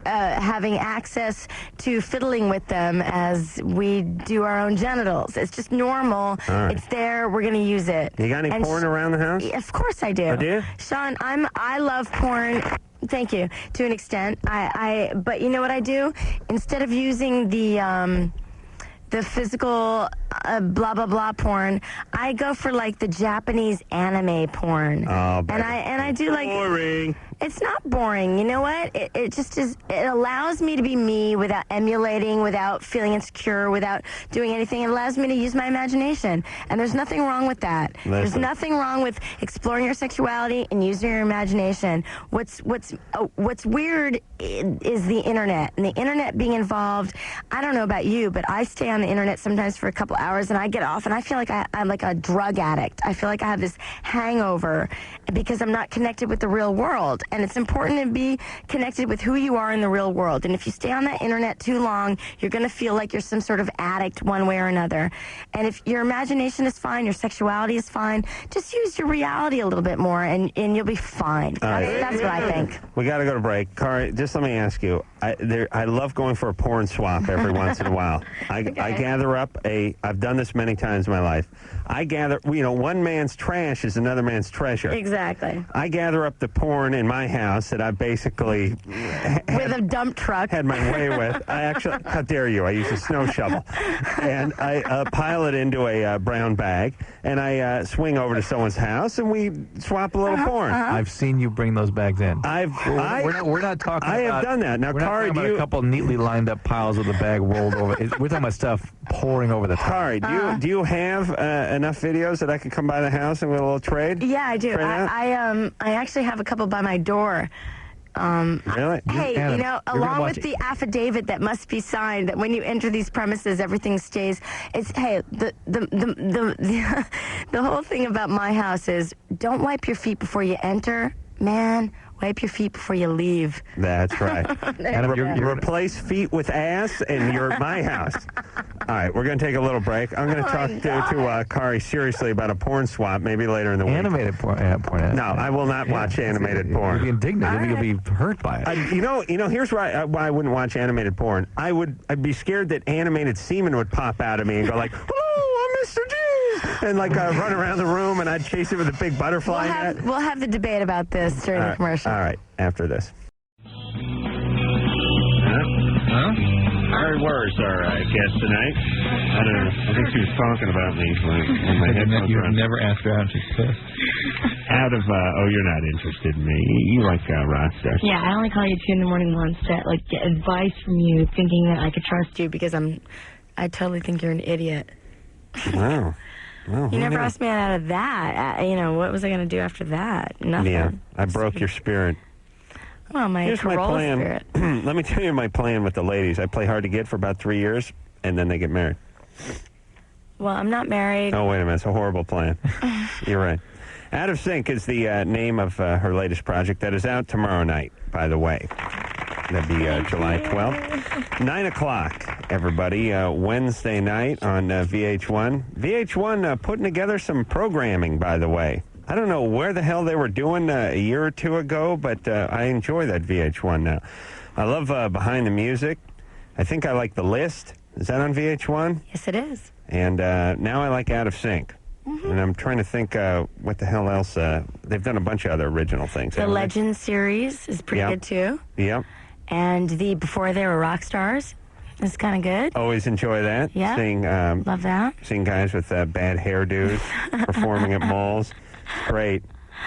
having access to fiddling with them as we do our own genitals. It's just normal. Right. It's there. We're going to use it. You got any porn around the house? Of course I do. Oh, do you? Sean, I love porn. Thank you. To an extent, but you know what I do? Instead of using the physical blah blah blah porn, I go for like the Japanese anime porn. Oh, and I do like boring. It's not boring. You know what? It just is. It allows me to be me without emulating, without feeling insecure, without doing anything. It allows me to use my imagination, and there's nothing wrong with that. There's nothing wrong with exploring your sexuality and using your imagination. What's weird is the internet, and the internet being involved. I don't know about you, but I stay on the internet sometimes for a couple hours, and I get off, and I feel like I'm like a drug addict. I feel like I have this hangover because I'm not connected with the real world. And it's important to be connected with who you are in the real world. And if you stay on that internet too long, you're going to feel like you're some sort of addict one way or another. And if your imagination is fine, your sexuality is fine, just use your reality a little bit more, and you'll be fine. That's what I think. We got to go to break. Kari, just let me ask you. I love going for a porn swap every once in a while. I gather up I've done this many times in my life. I gather, one man's trash is another man's treasure. Exactly. I gather up the porn in my house that I basically with a dump truck had my way with. I actually, how dare you? I use a snow shovel, and I pile it into a brown bag, and I swing over to someone's house, and we swap a little porn. I've seen you bring those bags in. We're not talking. I have done that. Now, we're Kari, not talking about a couple neatly lined up piles of the bag rolled over. We're talking about stuff pouring over the top. Kari, do you have enough videos that I could come by the house and with a little trade? Yeah, I do. I actually have a couple by my door. Really? Hey, Adam, along with the affidavit that must be signed that when you enter these premises, everything stays. The whole thing about my house is don't wipe your feet before you enter, man. Wipe your feet before you leave. That's right. And replace feet with ass, and you're at my house. All right, we're going to take a little break. I'm going to talk to Kari seriously about a porn swap maybe later in the week. Animated porn. No, I will not watch animated porn. You'll be indignant. You'll be hurt by it. Here's why I wouldn't watch animated porn. I'd be scared that animated semen would pop out of me and go like, "Hello, I'm Mr. G." And run around the room, and I'd chase it with a big butterfly net. We'll have the debate about this during the commercial. All right, after this. Kari Wuhrer is our guest tonight. I don't know. I think she was talking about me when my headphones were on. You've never asked her how she's pissed. You're not interested in me. You like rock stars. Yeah, I only call you 2 in the morning once to get advice from you, thinking that I could trust you because I totally think you're an idiot. Wow. Well, you never asked me out of that. What was I going to do after that? Nothing. Yeah, I broke your spirit. Well, Here's my Carolla plan. spirit. Let me tell you my plan with the ladies. I play hard to get for about 3 years, and then they get married. Well, I'm not married. Oh, wait a minute. It's a horrible plan. You're right. Out of Sync is the name of her latest project that is out tomorrow night, by the way. That'd be July 12th. 9 o'clock everybody. Wednesday night on VH1. VH1 putting together some programming, by the way. I don't know where the hell they were doing a year or two ago, but I enjoy that VH1 now. I love Behind the Music. I think I like The List. Is that on VH1? Yes, it is. And now I like Out of Sync. Mm-hmm. And I'm trying to think what the hell else. They've done a bunch of other original things. The Legends series is pretty good, too. Yep. And the Before They Were Rock Stars is kind of good. Always enjoy that. Yeah. Love that. Seeing guys with bad hairdos performing at malls. Great.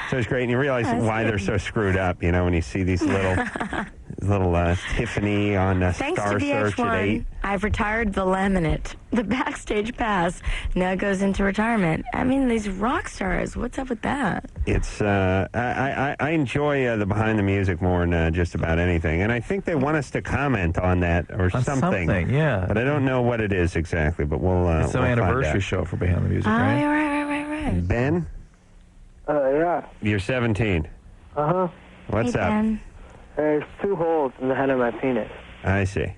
So it's great. And you realize why they're so screwed up, when you see these little Tiffany on Thanks Star to Search VH1, at 8. I've retired the laminate. The backstage pass now goes into retirement. I mean, these rock stars, what's up with that? It's I enjoy the Behind the Music more than just about anything. And I think they want us to comment on that or something. Yeah. But I don't know what it is exactly, but we'll it's some anniversary show for Behind the Music, right? Right. Ben? Yeah. You're 17. Uh-huh. What's up? Ben. There's 2 holes in the head of my penis. I see.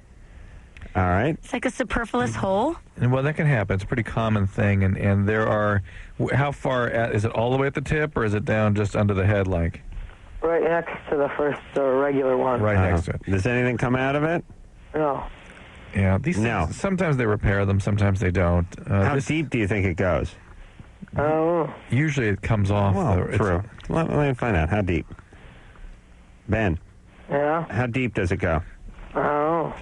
All right. It's like a superfluous hole. And well, that can happen. It's a pretty common thing. And there are, how far, is it all the way at the tip, or is it down just under the head, like? Right next to the first regular one. Right next to it. Does anything come out of it? No. Yeah, these things, sometimes they repair them, sometimes they don't. How deep do you think it goes? Usually it comes off. Well, true. Let me find out. How deep? Ben? Yeah? How deep does it go? Oh.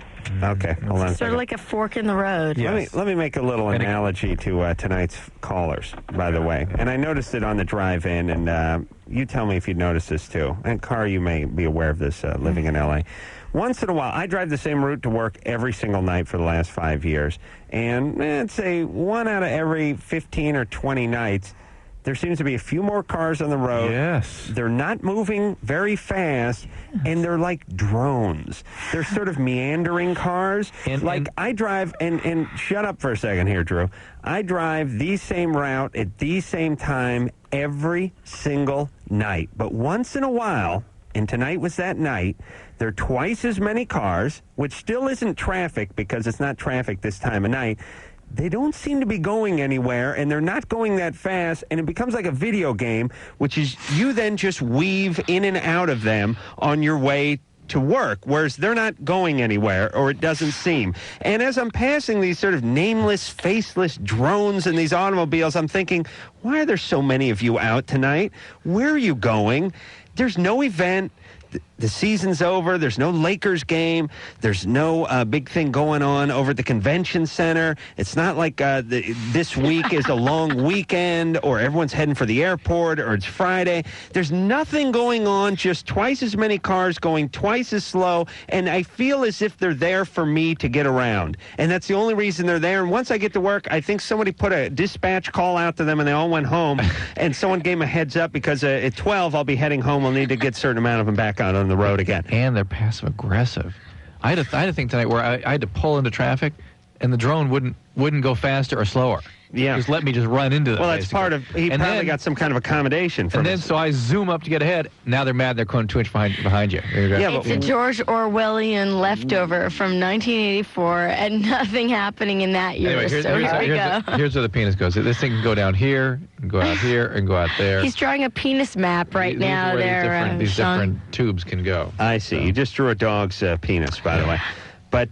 Okay, hold on a Sort second. of like a fork in the road. Yes. Let me make a little analogy to tonight's callers, by the way. And I noticed it on the drive-in, and you tell me if you noticed this too. And Kari, you may be aware of this living in L.A. Once in a while, I drive the same route to work every single night for the last 5 years. And I'd say 1 out of every 15 or 20 nights, there seems to be a few more cars on the road. Yes. They're not moving very fast, and they're like drones. They're sort of meandering cars. I drive, and shut up for a second here, Drew. I drive the same route at the same time every single night. But once in a while, and tonight was that night, there are twice as many cars, which still isn't traffic because it's not traffic this time of night. They don't seem to be going anywhere, and they're not going that fast, and it becomes like a video game, which is you then just weave in and out of them on your way to work, whereas they're not going anywhere, or it doesn't seem. And as I'm passing these sort of nameless, faceless drones in these automobiles, I'm thinking, why are there so many of you out tonight? Where are you going? There's no event. The season's over. There's no Lakers game. There's no big thing going on over at the convention center. It's not like this week is a long weekend or everyone's heading for the airport or it's Friday. There's nothing going on, just twice as many cars going twice as slow, and I feel as if they're there for me to get around. And that's the only reason they're there. And once I get to work, I think somebody put a dispatch call out to them and they all went home, and someone gave them a heads up because at 12 I'll be heading home. I'll need to get a certain amount of them back out on the road again. And they're passive aggressive. I had a thing tonight where I had to pull into traffic, and the drone wouldn't go faster or slower. Yeah. Just let me just run into them. Well, that's basically. part of, he probably got some kind of accommodation from And then so I zoom up to get ahead. Now they're mad they're going 2 inches behind you. It's a George Orwellian leftover from 1984 and nothing happening in that year. Anyway, here's where the penis goes. This thing can go down here, and go out here, and go out there. He's drawing a penis map right now there, these different tubes can go. I see. You just drew a dog's penis, by the way. But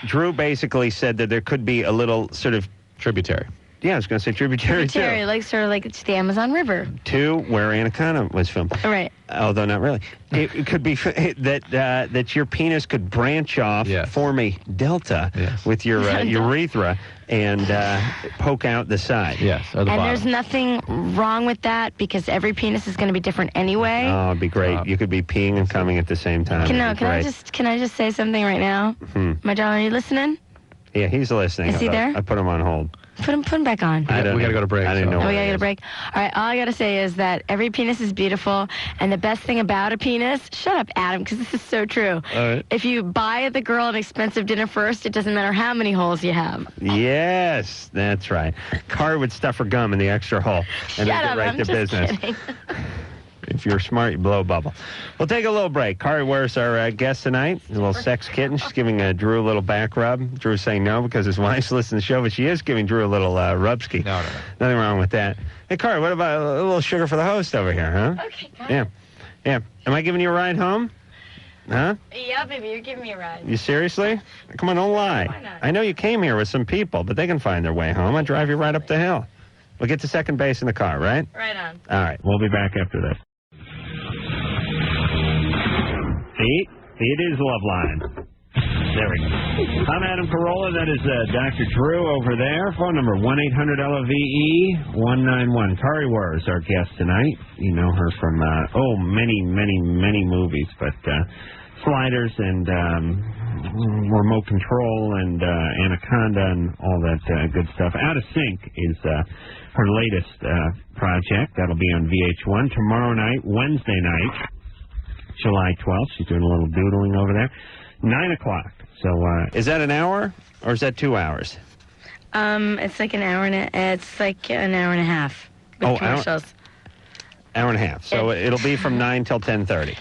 Drew basically said that there could be a little sort of tributary. Yeah, I was going to say tributary too. Like sort of like it's the Amazon River. To where Anaconda was filmed. Right. Although not really. It could be that your penis could branch off, form a delta with your urethra, and poke out the side. Yes, or the and bottom. There's nothing wrong with that because every penis is going to be different anyway. Oh, it'd be great. You could be peeing and coming at the same time. Can I just say something right now? My darling, are you listening? Yeah, he's listening. Is he there? I put him on hold. Put him back on. We got to go to break. I didn't know. We got to get a break. All right, all I got to say is that every penis is beautiful, and the best thing about a penis, shut up, Adam, because this is so true. All right. If you buy the girl an expensive dinner first, it doesn't matter how many holes you have. Yes, that's right. Kari would stuff her gum in the extra hole and then get right to business. Kidding. If you're smart, you blow a bubble. We'll take a little break. Kari Wuhrer, our guest tonight, a little sex kitten. She's giving Drew a little back rub. Drew's saying no because his wife's listening to the show, but she is giving Drew a little rubski. No. Nothing wrong with that. Hey, Kari, what about a little sugar for the host over here, huh? Okay, got Yeah. Yeah. Am I giving you a ride home? Huh? Yeah, baby, you're giving me a ride. You seriously? Come on, don't lie. Why not? I know you came here with some people, but they can find their way home. I'll drive you right up the hill. We'll get to second base in the car, right? Right on. All right. We'll be back after this. See? It is Loveline. There we go. I'm Adam Carolla. That is Dr. Drew over there. Phone number 1-800-LOVE-191. Kari Wuhrer is our guest tonight. You know her from, many movies, but Sliders and Remote Control and Anaconda and all that good stuff. Out of Sync is her latest project. That'll be on VH1 tomorrow night, Wednesday night, July 12th. She's doing a little doodling over there. 9 o'clock. So, is that an hour or is that 2 hours? It's like an hour and a half with commercials. Hour and a half. So it'll be from 9 till 10:30.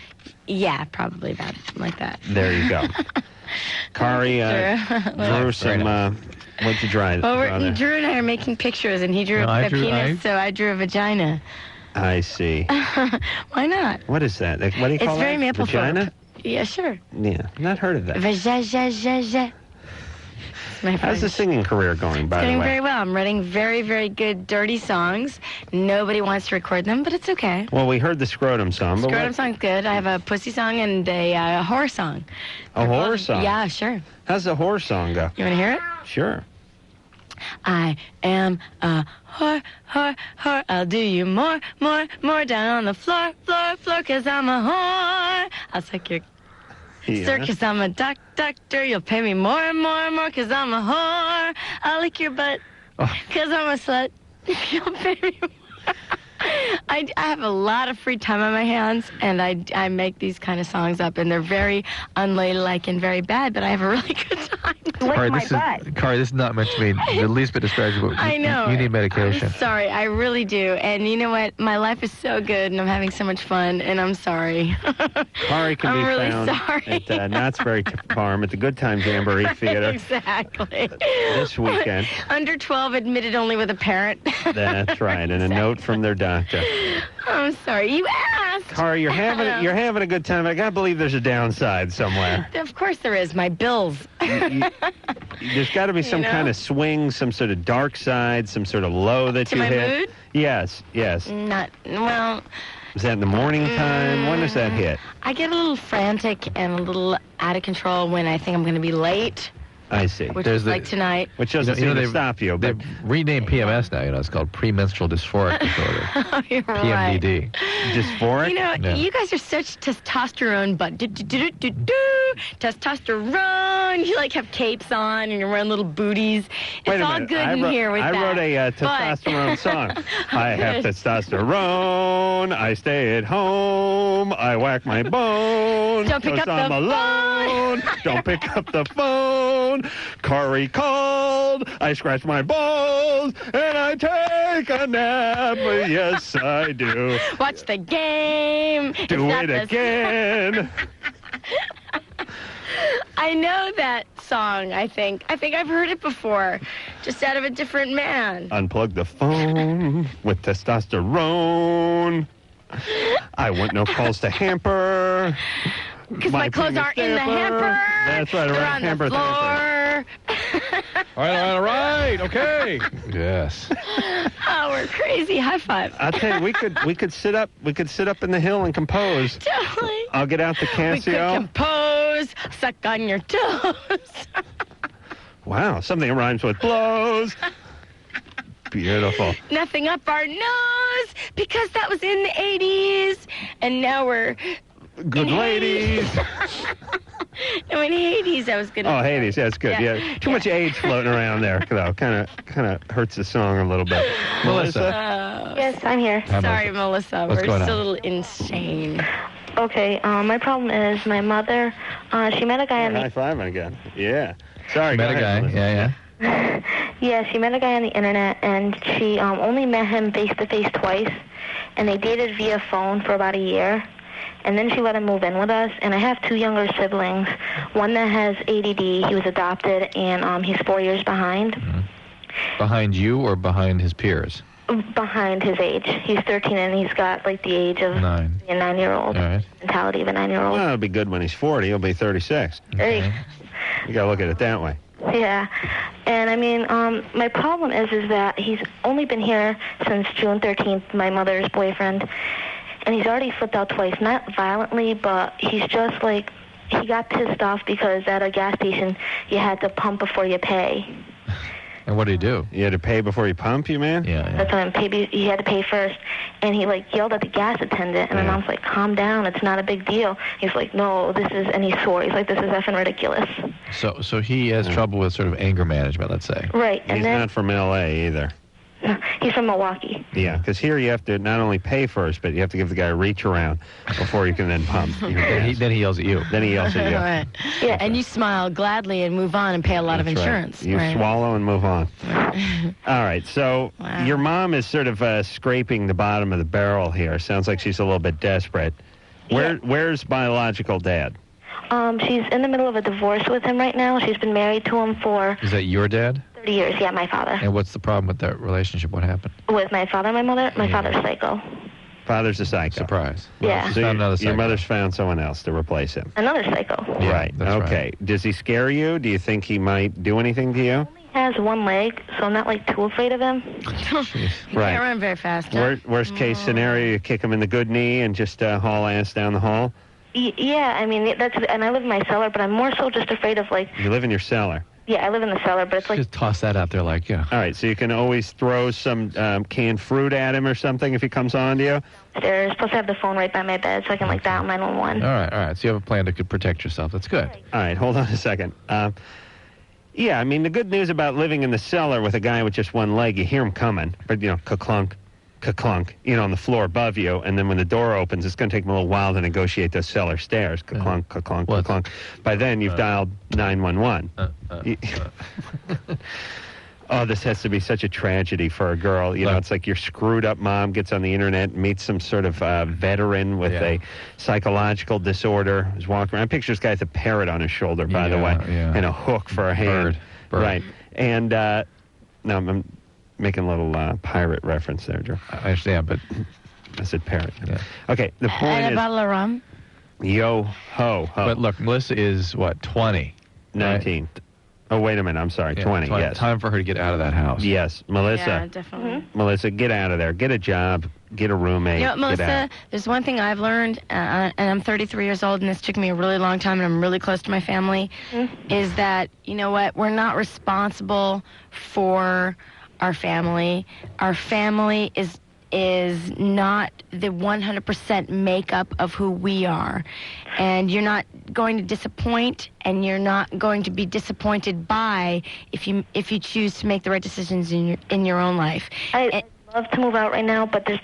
Yeah, probably like that. There you go. Kari drew some. What'd you draw? Well, Drew and I are making pictures, and he drew a penis, so I drew a vagina. I see. Why not? What is that? What do you call It's very that? maple Vagina? folk. Yeah, sure. Yeah, not heard of that. Vagina. How's the singing career going, by the way? It's going very well. I'm writing very, very good, dirty songs. Nobody wants to record them, but it's okay. Well, we heard the Scrotum song. Scrotum song's good. I have a pussy song and a horror song. A horror song? Yeah, sure. How's the horror song go? You want to hear it? Sure. I am a whore. I'll do you more down on the floor, 'cause I'm a whore. I'll suck your circus, I'm a doctor. You'll pay me more, 'cause I'm a whore. I'll lick your butt, 'cause I'm a slut. You'll pay me more. I have a lot of free time on my hands, and I make these kind of songs up, and they're very unladylike and very bad, but I have a really good time. Kari, this is not meant to be the least bit distracting. I know. You need medication. I'm sorry, I really do. And you know what? My life is so good, and I'm having so much fun, and I'm sorry. Kari can be really found sorry. at Knott's Berry Farm at the Good Times Jamboree Theater. Exactly. This weekend. Under 12, admitted only with a parent. That's right, and a note from their doctor. I'm sorry, you asked. Kari, you're having a good time. I gotta believe there's a downside somewhere. Of course there is. My bills. There's got to be some kind of swing, some sort of dark side, some sort of low that To you my hit. mood? Yes. Not, well... Is that in the morning time? When does that hit? I get a little frantic and a little out of control when I think I'm going to be late. I see. Which is like tonight. Which doesn't seem to stop you. They've renamed PMS now. It's called premenstrual dysphoric disorder. Oh, you're right. PMDD. Dysphoric? You know, you guys are such testosterone, but testosterone. You like have capes on and you're wearing little booties. It's all good in here with that. I wrote a testosterone song. I have testosterone. I stay at home. I whack my bones. Don't pick up I'm the alone. Don't pick up the phone. Kari called. I scratch my balls and I take a nap. Yes, I do. Watch the game. Do it again. I know that song, I think. I've heard it before, just out of a different man. Unplug the phone with testosterone. I want no calls to hamper. Because my clothes aren't in the hamper. That's right, they're on the floor. All right, okay. Yes. Oh, we're crazy. High five. I'll tell you, we could sit up in the hill and compose. Totally. I'll get out the Casio. We could compose, suck on your toes. Wow, something that rhymes with blows. Beautiful. Nothing up our nose, because that was in the 80s, and now we're good ladies. No, in Hades, I was going to Oh, Hades, that's good. Yeah. Too much AIDS floating around there, though. Kind of hurts the song a little bit. Melissa? Yes, I'm here. Sorry, Melissa. What's We're going still on? a little insane. Okay, my problem is my mother, she met a guy on the... High five again. Yeah. Sorry, Met go a ahead, guy. Melissa. Yeah. Yeah, she met a guy on the internet, and she only met him face-to-face twice, and they dated via phone for about a year, and then she let him move in with us, and I have 2 younger siblings, one that has ADD, he was adopted, and he's 4 years behind. Behind you or behind his peers? Behind his age. He's 13, and he's got, like, the age of 9. a 9-year-old. All right. Mentality of a 9-year-old. Well, it'll be good when he's 40. He'll be 36. Hey. You got to look at it that way. Yeah, and I mean, my problem is that he's only been here since June 13th, my mother's boyfriend, and he's already flipped out twice, not violently, but he's just like, he got pissed off because at a gas station you had to pump before you pay. And what did he do? You had to pay before you pump, you man? Yeah. That's when he had to pay first, and he like yelled at the gas attendant, and my mom's like, calm down, it's not a big deal. He's like, no, this is, and he swore, he's like, this is effing ridiculous. So he has trouble with sort of anger management, let's say. Right. And He's then, not from L.A. either. He's from Milwaukee. Yeah, because here you have to not only pay first, but you have to give the guy a reach around before you can then pump. Then he yells at you. Then he yells at you. Right. Yeah, and you smile gladly and move on and pay a lot of That's insurance. Right. You right. swallow and move on. All right, so your mom is sort of scraping the bottom of the barrel here. Sounds like she's a little bit desperate. Where's biological dad? She's in the middle of a divorce with him right now. She's been married to him for... Is that your dad? 30 years, yeah, my father. And what's the problem with that relationship? What happened? With my father and my mother? My father's psycho. Father's a psycho. Surprise. Yeah. So Found another your psycho. mother's found someone else to replace him. Another psycho. Yeah, Right. that's Okay. right. Does he scare you? Do you think he might do anything to you? He has one leg, so I'm not, like, too afraid of him. He Right. can't run very fast. Huh? Worst case scenario, you kick him in the good knee and just haul ass down the hall? Yeah, I mean, and I live in my cellar, but I'm more so just afraid of, like... You live in your cellar. Yeah, I live in the cellar, but it's like... Just toss that out there like, yeah. All right, so you can always throw some canned fruit at him or something if he comes on to you? Upstairs, plus I have the phone right by my bed, so I can, like, dial 911. All right. So you have a plan to protect yourself. That's good. All right, hold on a second. Yeah, I mean, the good news about living in the cellar with a guy with just one leg, you hear him coming, but, ka-clunk, ka-clunk, on the floor above you, and then when the door opens, it's going to take him a little while to negotiate those cellar stairs. Ka-clunk, ka-clunk, ka-clunk. By then, you've dialed 911. Oh, this has to be such a tragedy for a girl. It's like your screwed up mom gets on the internet, meets some sort of veteran with a psychological disorder, who's walking around. I picture this guy with a parrot on his shoulder, by the way, and a hook for a hand. Bird. Right. And now I'm making a little pirate reference there, Joe. I understand, but... I said parrot. Yeah. Okay, the point And a is... bottle of rum. Yo-ho. But look, Melissa is, 20? 19. Right? Oh, wait a minute. I'm sorry. 20, yes. Time for her to get out of that house. Yes. Melissa. Yeah, definitely. Melissa, get out of there. Get a job. Get a roommate. Melissa, there's one thing I've learned, and I'm 33 years old, and this took me a really long time, and I'm really close to my family, is that, you know what, we're not responsible for our family. Our family is not the 100% makeup of who we are. And you're not going to disappoint, and you're not going to be disappointed by if you choose to make the right decisions in your own life. I'd love to move out right now, but there's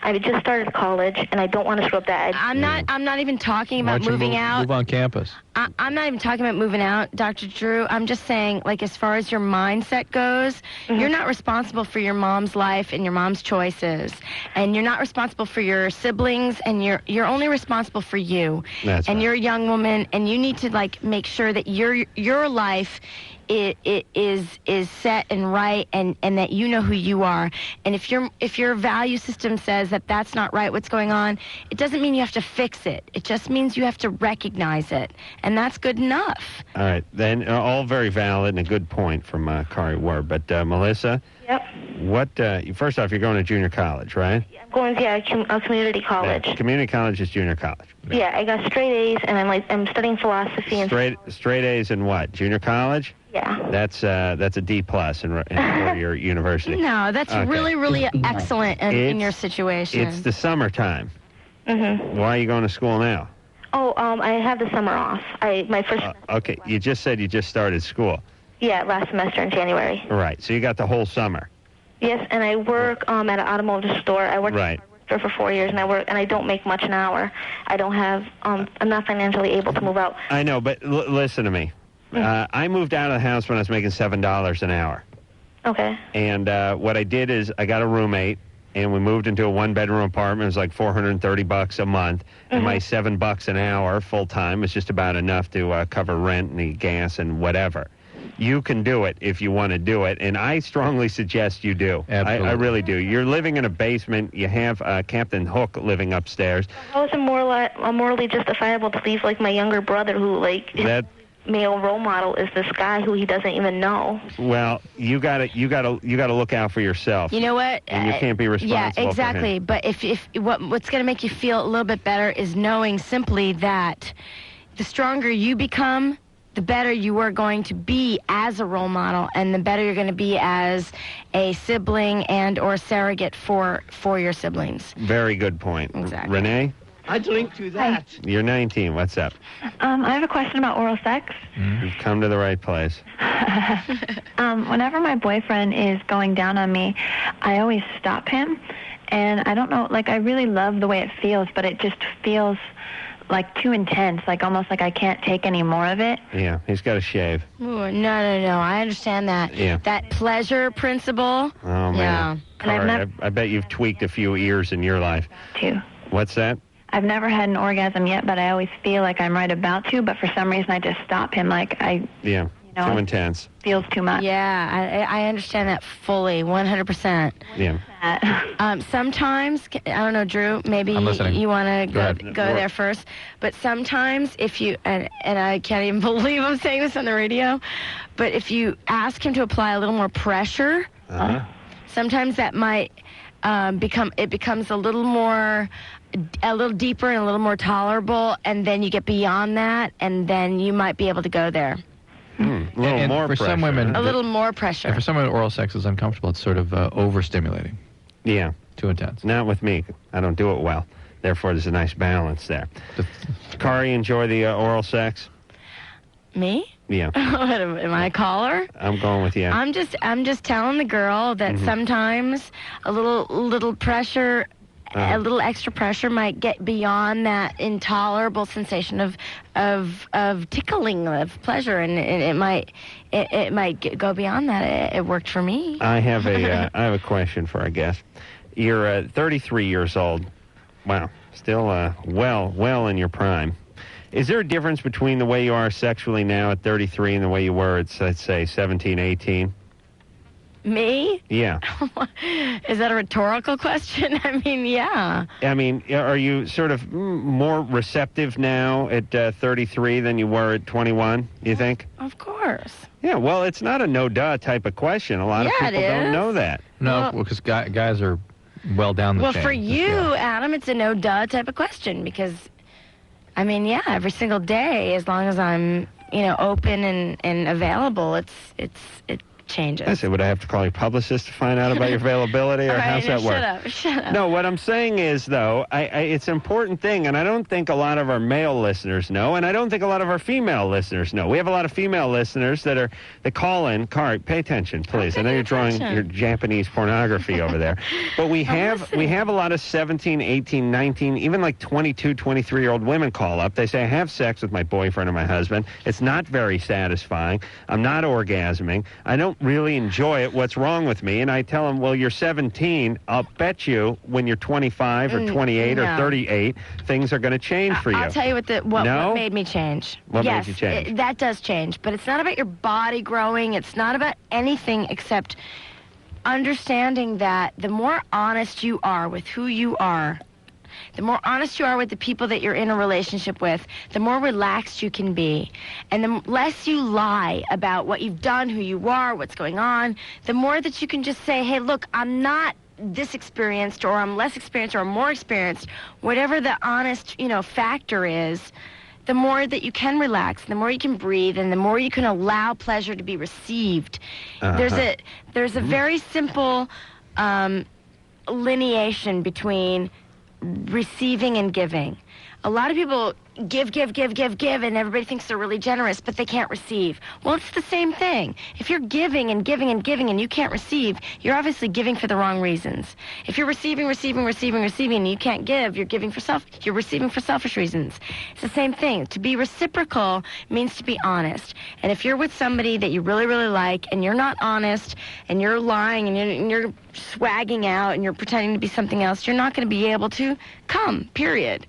I just started college, and I don't want to screw up that. I'm not even talking about moving out. Move on campus. I'm not even talking about moving out, Dr. Drew. I'm just saying, as far as your mindset goes, you're not responsible for your mom's life and your mom's choices, and you're not responsible for your siblings, and you're only responsible for you. That's and right. You're a young woman, and you need to make sure that your life is set and right, and that you know who you are. And if your value system says that that's not right, what's going on, it doesn't mean you have to fix it. It just means you have to recognize it, and that's good enough. All right. Then all very valid and a good point from Kari Wuhrer. But Melissa? Yep. What? First off, you're going to junior college, right? I'm going to community college. Yeah, community college is junior college. Yeah, I got straight A's, and I'm studying philosophy and straight A's in what? Junior college? Yeah. That's a D plus for your university. No, that's really, really excellent in your situation. It's the summertime. Mm-hmm. Why are you going to school now? Oh, I have the summer off. My first. Okay, you just said you just started school. Yeah, last semester in January. Right, so you got the whole summer. Yes, and I work at an automotive store. I worked there for 4 years, and I don't make much an hour. I don't have. I'm not financially able to move out. I know, but listen to me. I moved out of the house when I was making $7 an hour. Okay. And what I did is I got a roommate, and we moved into a one-bedroom apartment. It was like $430 a month, and my $7 an hour full-time was just about enough to cover rent and the gas and whatever. You can do it if you want to do it, and I strongly suggest you do. Absolutely. I really do. You're living in a basement. You have Captain Hook living upstairs. How is it morally justifiable to leave like my younger brother, who like his male role model is this guy who he doesn't even know? Well, you gotta look out for yourself. You know what? And you can't be responsible. Yeah, exactly. For him. But if what's going to make you feel a little bit better is knowing simply that the stronger you become, the better you are going to be as a role model, and the better you're going to be as a sibling and or surrogate for your siblings. Very good point. Exactly. Renee? I'd link to that. You're 19. What's up? I have a question about oral sex. You've come to the right place. Whenever my boyfriend is going down on me, I always stop him. And I don't know, like, I really love the way it feels, but it just feels like too intense, like almost like I can't take any more of it. Yeah, he's got to shave. Ooh, no. I understand that. Yeah. That pleasure principle. Oh, man. Yeah. Kari, I bet you've tweaked a few ears in your life. Too. What's that? I've never had an orgasm yet, but I always feel like I'm right about to, but for some reason I just stop him, like Yeah, too intense. Feels too much. Yeah, I understand that fully, 100%. Yeah. Sometimes, I don't know, Drew, maybe you want to go there first, but sometimes if you, and I can't even believe I'm saying this on the radio, but if you ask him to apply a little more pressure, sometimes that might becomes a little deeper and a little more tolerable, and then you get beyond that, and then you might be able to go there. A little more for pressure. some women, A little more pressure. And for some women, oral sex is uncomfortable. It's sort of overstimulating. Yeah. Too intense. Not with me. I don't do it well. Therefore, there's a nice balance there. Kari, enjoy the oral sex? Me? Yeah. Am I a caller? I'm going with you. I'm just telling the girl that sometimes a little pressure, a little extra pressure might get beyond that intolerable sensation of tickling, of pleasure, and it might go beyond that. It worked for me. I have a question for our guest. You're 33 years old. Wow, still well in your prime. Is there a difference between the way you are sexually now at 33 and the way you were at, let's say, 17, 18? Me? Yeah. Is that a rhetorical question? I mean, yeah. I mean, are you sort of more receptive now at 33 than you were at 21, you think? Of course. Yeah, well, it's not a no-duh type of question. A lot of people don't know that. No, because guys are well down the chain. Well, for you, Adam, it's a no-duh type of question because, I mean, yeah, every single day, as long as I'm, open and available, it changes. I said, would I have to call your publicist to find out about your availability, or how's that work? Shut up. No, what I'm saying is, though, it's an important thing, and I don't think a lot of our male listeners know, and I don't think a lot of our female listeners know. We have a lot of female listeners that call in. Kari, pay attention, please. I know you're drawing your Japanese pornography over there. But we have a lot of 17, 18, 19, even like 22, 23-year-old women call up. They say, I have sex with my boyfriend or my husband. It's not very satisfying. I'm not orgasming. I don't really enjoy it. What's wrong with me? And I tell them, well, you're 17. I'll bet you when you're 25 or 28 or 38, things are going to change for you. I'll tell you what made me change. What made you change? That does change, but it's not about your body growing. It's not about anything except understanding that the more honest you are with who you are, the more honest you are with the people that you're in a relationship with, the more relaxed you can be. And the less you lie about what you've done, who you are, what's going on, the more that you can just say, hey, look, I'm not this experienced, or I'm less experienced, or I'm more experienced. Whatever the honest, factor is, the more that you can relax, the more you can breathe, and the more you can allow pleasure to be received. There's a very simple lineation between receiving and giving. A lot of people give, and everybody thinks they're really generous, but they can't receive. Well, it's the same thing. If you're giving and giving and giving and you can't receive, you're obviously giving for the wrong reasons. If you're receiving, and you can't give, you're receiving for selfish reasons. It's the same thing. To be reciprocal means to be honest. And if you're with somebody that you really, really like, and you're not honest, and you're lying, and you're swagging out, and you're pretending to be something else, you're not going to be able to come, period.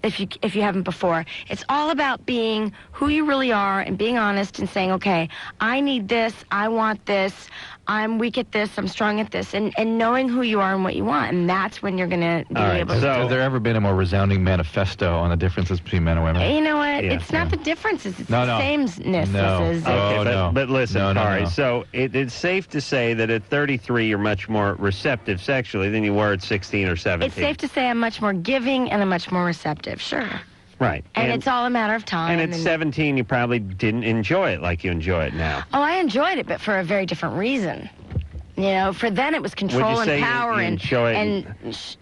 If you haven't before. It's all about being who you really are and being honest and saying, okay, I need this, I want this, I'm weak at this, I'm strong at this, and knowing who you are and what you want, and that's when you're going to be able to... Has there ever been a more resounding manifesto on the differences between men and women? You know what? It's not the differences, it's the sameness. But listen, Kari, so it's safe to say that at 33 you're much more receptive sexually than you were at 16 or 17. It's safe to say I'm much more giving and I'm much more receptive, sure. Right. And it's all a matter of time. And at 17, you probably didn't enjoy it like you enjoy it now. Oh, I enjoyed it, but for a very different reason. You know, for then it was control and power and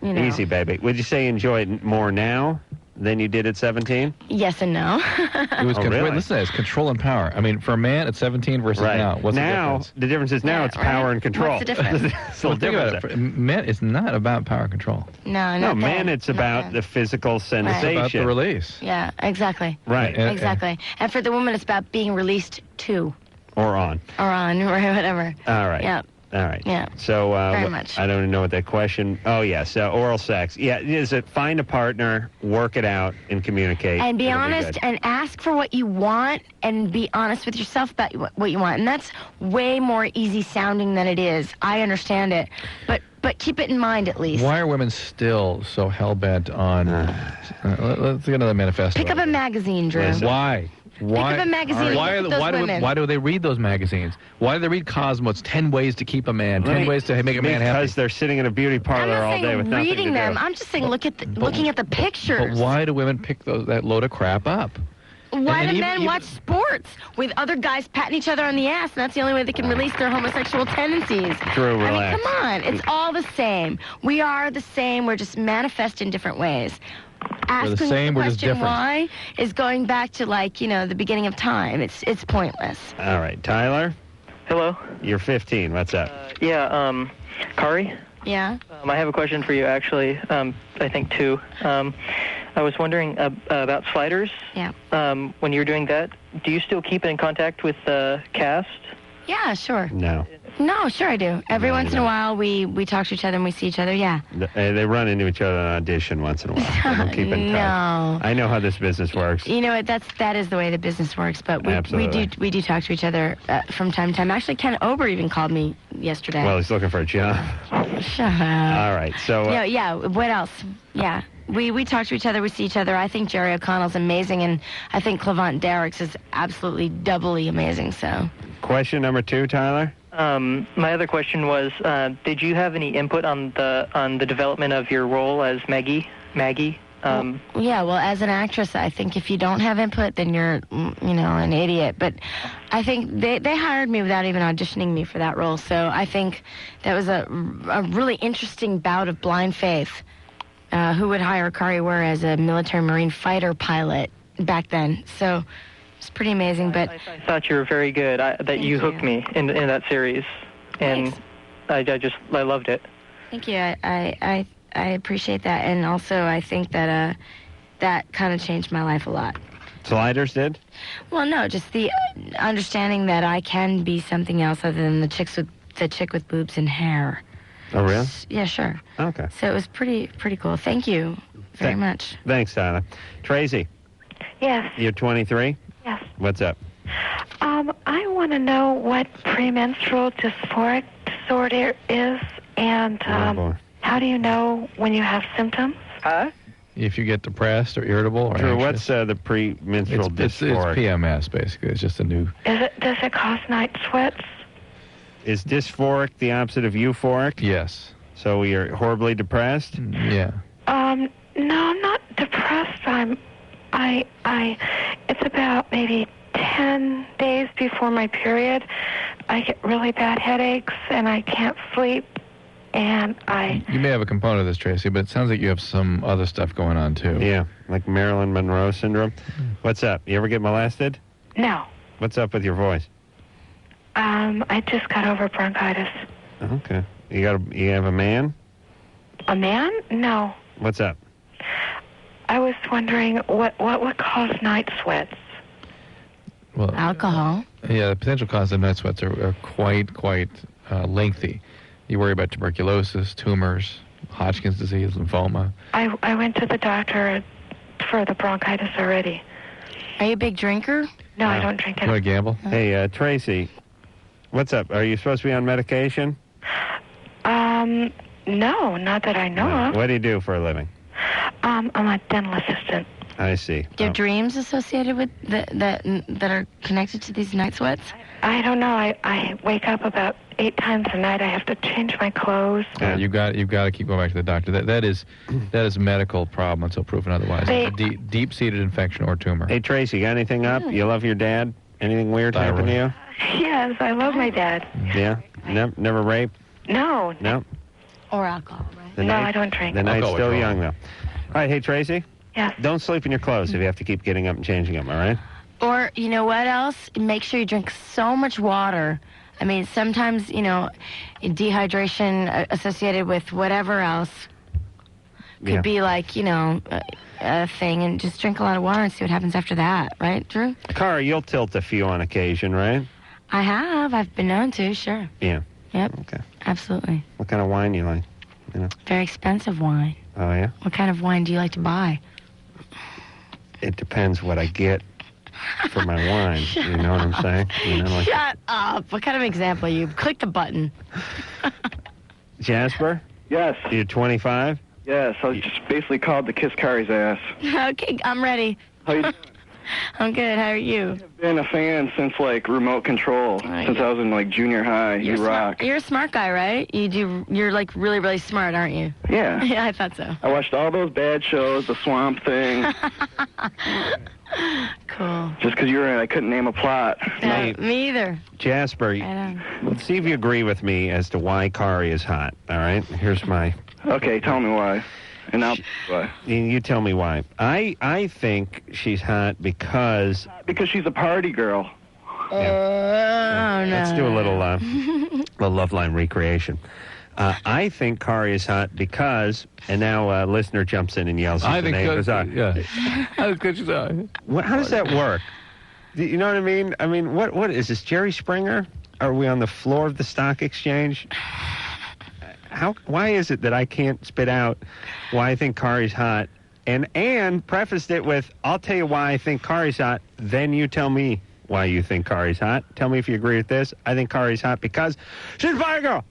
you know. Easy, baby. Would you say you enjoy it more now than you did at 17? Yes and no. It was really? Listen to this, control and power. I mean, for a man at 17 versus now, what's the difference? The difference is now it's power and control. What's the difference? Think about it. Men, it's not about power and control. No, man, it's about the physical sensation. It's about the release. Yeah, exactly. Right. Exactly. And for the woman, it's about being released to. Or on. Or whatever. All right. Yeah. All right. Yeah. So, very much. I don't even know what that question... Oh, yes, oral sex. Yeah, is it find a partner, work it out, and communicate. And be It'll honest good. and ask for what you want and be honest with yourself about what you want. And that's way more easy sounding than it is. I understand it. But keep it in mind at least. Why are women still so hell-bent on... let's get another manifesto. Pick up a magazine, Drew. Why? Pick up a magazine and look at those women. Why do they read those magazines? Why do they read Cosmos? 10 ways to keep a man. 10 ways to make a man happy. Because they're sitting in a beauty parlor all day with nothing to do. I'm not saying reading them. I'm just saying looking at the pictures. But why do women pick that load of crap up? Why do men watch sports with other guys patting each other on the ass, and that's the only way they can release their homosexual tendencies? Drew, relax. I mean, come on. It's all the same. We are the same. We're just manifest in different ways. Asking the same, the we're just question different. why is going back to, the beginning of time. It's pointless. All right. Tyler? Hello? You're 15. What's up? Kari? Yeah? I have a question for you, actually. I think two. I was wondering about sliders. Yeah. When you're doing that, do you still keep in contact with the cast? Yeah, sure. No, sure I do. Every once in a while, we talk to each other and we see each other, yeah. They run into each other on audition once in a while. They don't keep in touch. No. I know how this business works. You know what? That is the way the business works. But we do talk to each other from time to time. Actually, Ken Ober even called me yesterday. Well, he's looking for a job. Shut up. All right. So. Yeah. What else? Yeah. We talk to each other. We see each other. I think Jerry O'Connell's amazing, and I think Clevant Derricks is absolutely doubly amazing. So. Question number 2, Tyler. My other question was, did you have any input on the development of your role as Maggie? Well, as an actress, I think if you don't have input, then you're, an idiot. But I think they hired me without even auditioning me for that role. So I think that was a really interesting bout of blind faith. Who would hire Kari Wuhrer as a military Marine fighter pilot back then? So it's pretty amazing. But I thought you were very good. That you hooked me in that series, and thanks. I loved it. Thank you. I appreciate that, and also I think that that kind of changed my life a lot. Sliders did? Well, no, just the understanding that I can be something else other than the chick with boobs and hair. Oh, really? Yeah, sure. Okay. So it was pretty cool. Thank you very much. Thanks, Tyler. Tracy? Yes. You're 23? Yes. What's up? I want to know what premenstrual dysphoric disorder is, and how do you know when you have symptoms? Huh? If you get depressed or irritable or Drew, anxious. what's the premenstrual dysphoric? It's PMS, basically. It's just a new... Does it cause night sweats? Is dysphoric the opposite of euphoric? Yes. So you're horribly depressed? Yeah. No, I'm not depressed. It's about maybe 10 days before my period. I get really bad headaches and I can't sleep. and You may have a component of this, Tracy, but it sounds like you have some other stuff going on, too. Yeah, like Marilyn Monroe syndrome. What's up? You ever get molested? No. What's up with your voice? I just got over bronchitis. Okay. You have a man? A man? No. What's up? I was wondering what would cause night sweats? Well, alcohol. Yeah, the potential cause of night sweats are quite lengthy. You worry about tuberculosis, tumors, Hodgkin's disease, lymphoma. I went to the doctor for the bronchitis already. Are you a big drinker? No, I don't drink it. You want to gamble? Hey, Tracy, what's up? Are you supposed to be on medication? No, not that I know of. What do you do for a living? I'm a dental assistant. I see. Do you have dreams associated with that are connected to these night sweats? I don't know. I wake up about 8 times a night. I have to change my clothes. Yeah, you've got to keep going back to the doctor. That is a medical problem until proven otherwise. A deep-seated infection or tumor. Hey, Tracy, got anything up? You love your dad? Anything weird happen to you? Yes, I love my dad. Yeah? Never raped? No. No? Or alcohol, right? No, I don't drink. The night's still young, though. All right, hey, Tracy? Yes. Don't sleep in your clothes if you have to keep getting up and changing them, all right? Or, you know what else? Make sure you drink so much water. I mean, sometimes, dehydration associated with whatever else could be like, a thing. And just drink a lot of water and see what happens after that. Right, Drew? Kari, you'll tilt a few on occasion, right? I have. I've been known to, sure. Yeah. Yep. Okay. Absolutely. What kind of wine do you like? Very expensive wine. Oh, yeah? What kind of wine do you like to buy? It depends what I get for my wine. You know what I'm saying? Shut up. What kind of example are you? Click the button. Jasper? Yes. You're 25? Yes, I was just basically called to kiss Kari's ass. Okay, I'm ready. How you doing? I'm good. How are you? I've been a fan since, remote control. Since I was in, junior high. You rock. You're a smart guy, right? You're, really, really smart, aren't you? Yeah. Yeah, I thought so. I watched all those bad shows, The Swamp Thing. Cool. Just because you were in it, I couldn't name a plot. Me either. Jasper, let's see if you agree with me as to why Kari is hot, all right? Here's my... Okay, tell me why. And I'll why. You tell me why. I think she's hot because... Because she's a party girl. Oh, no. Let's do a little Loveline recreation. I think Kari is hot because, and now a listener jumps in and yells at the name. How does that work? You know what I mean? I mean, what is this, Jerry Springer? Are we on the floor of the stock exchange? Why is it that I can't spit out why I think Kari's hot and prefaced it with, I'll tell you why I think Kari's hot, then you tell me why you think Kari's hot. Tell me if you agree with this. I think Kari's hot because she's a fire girl.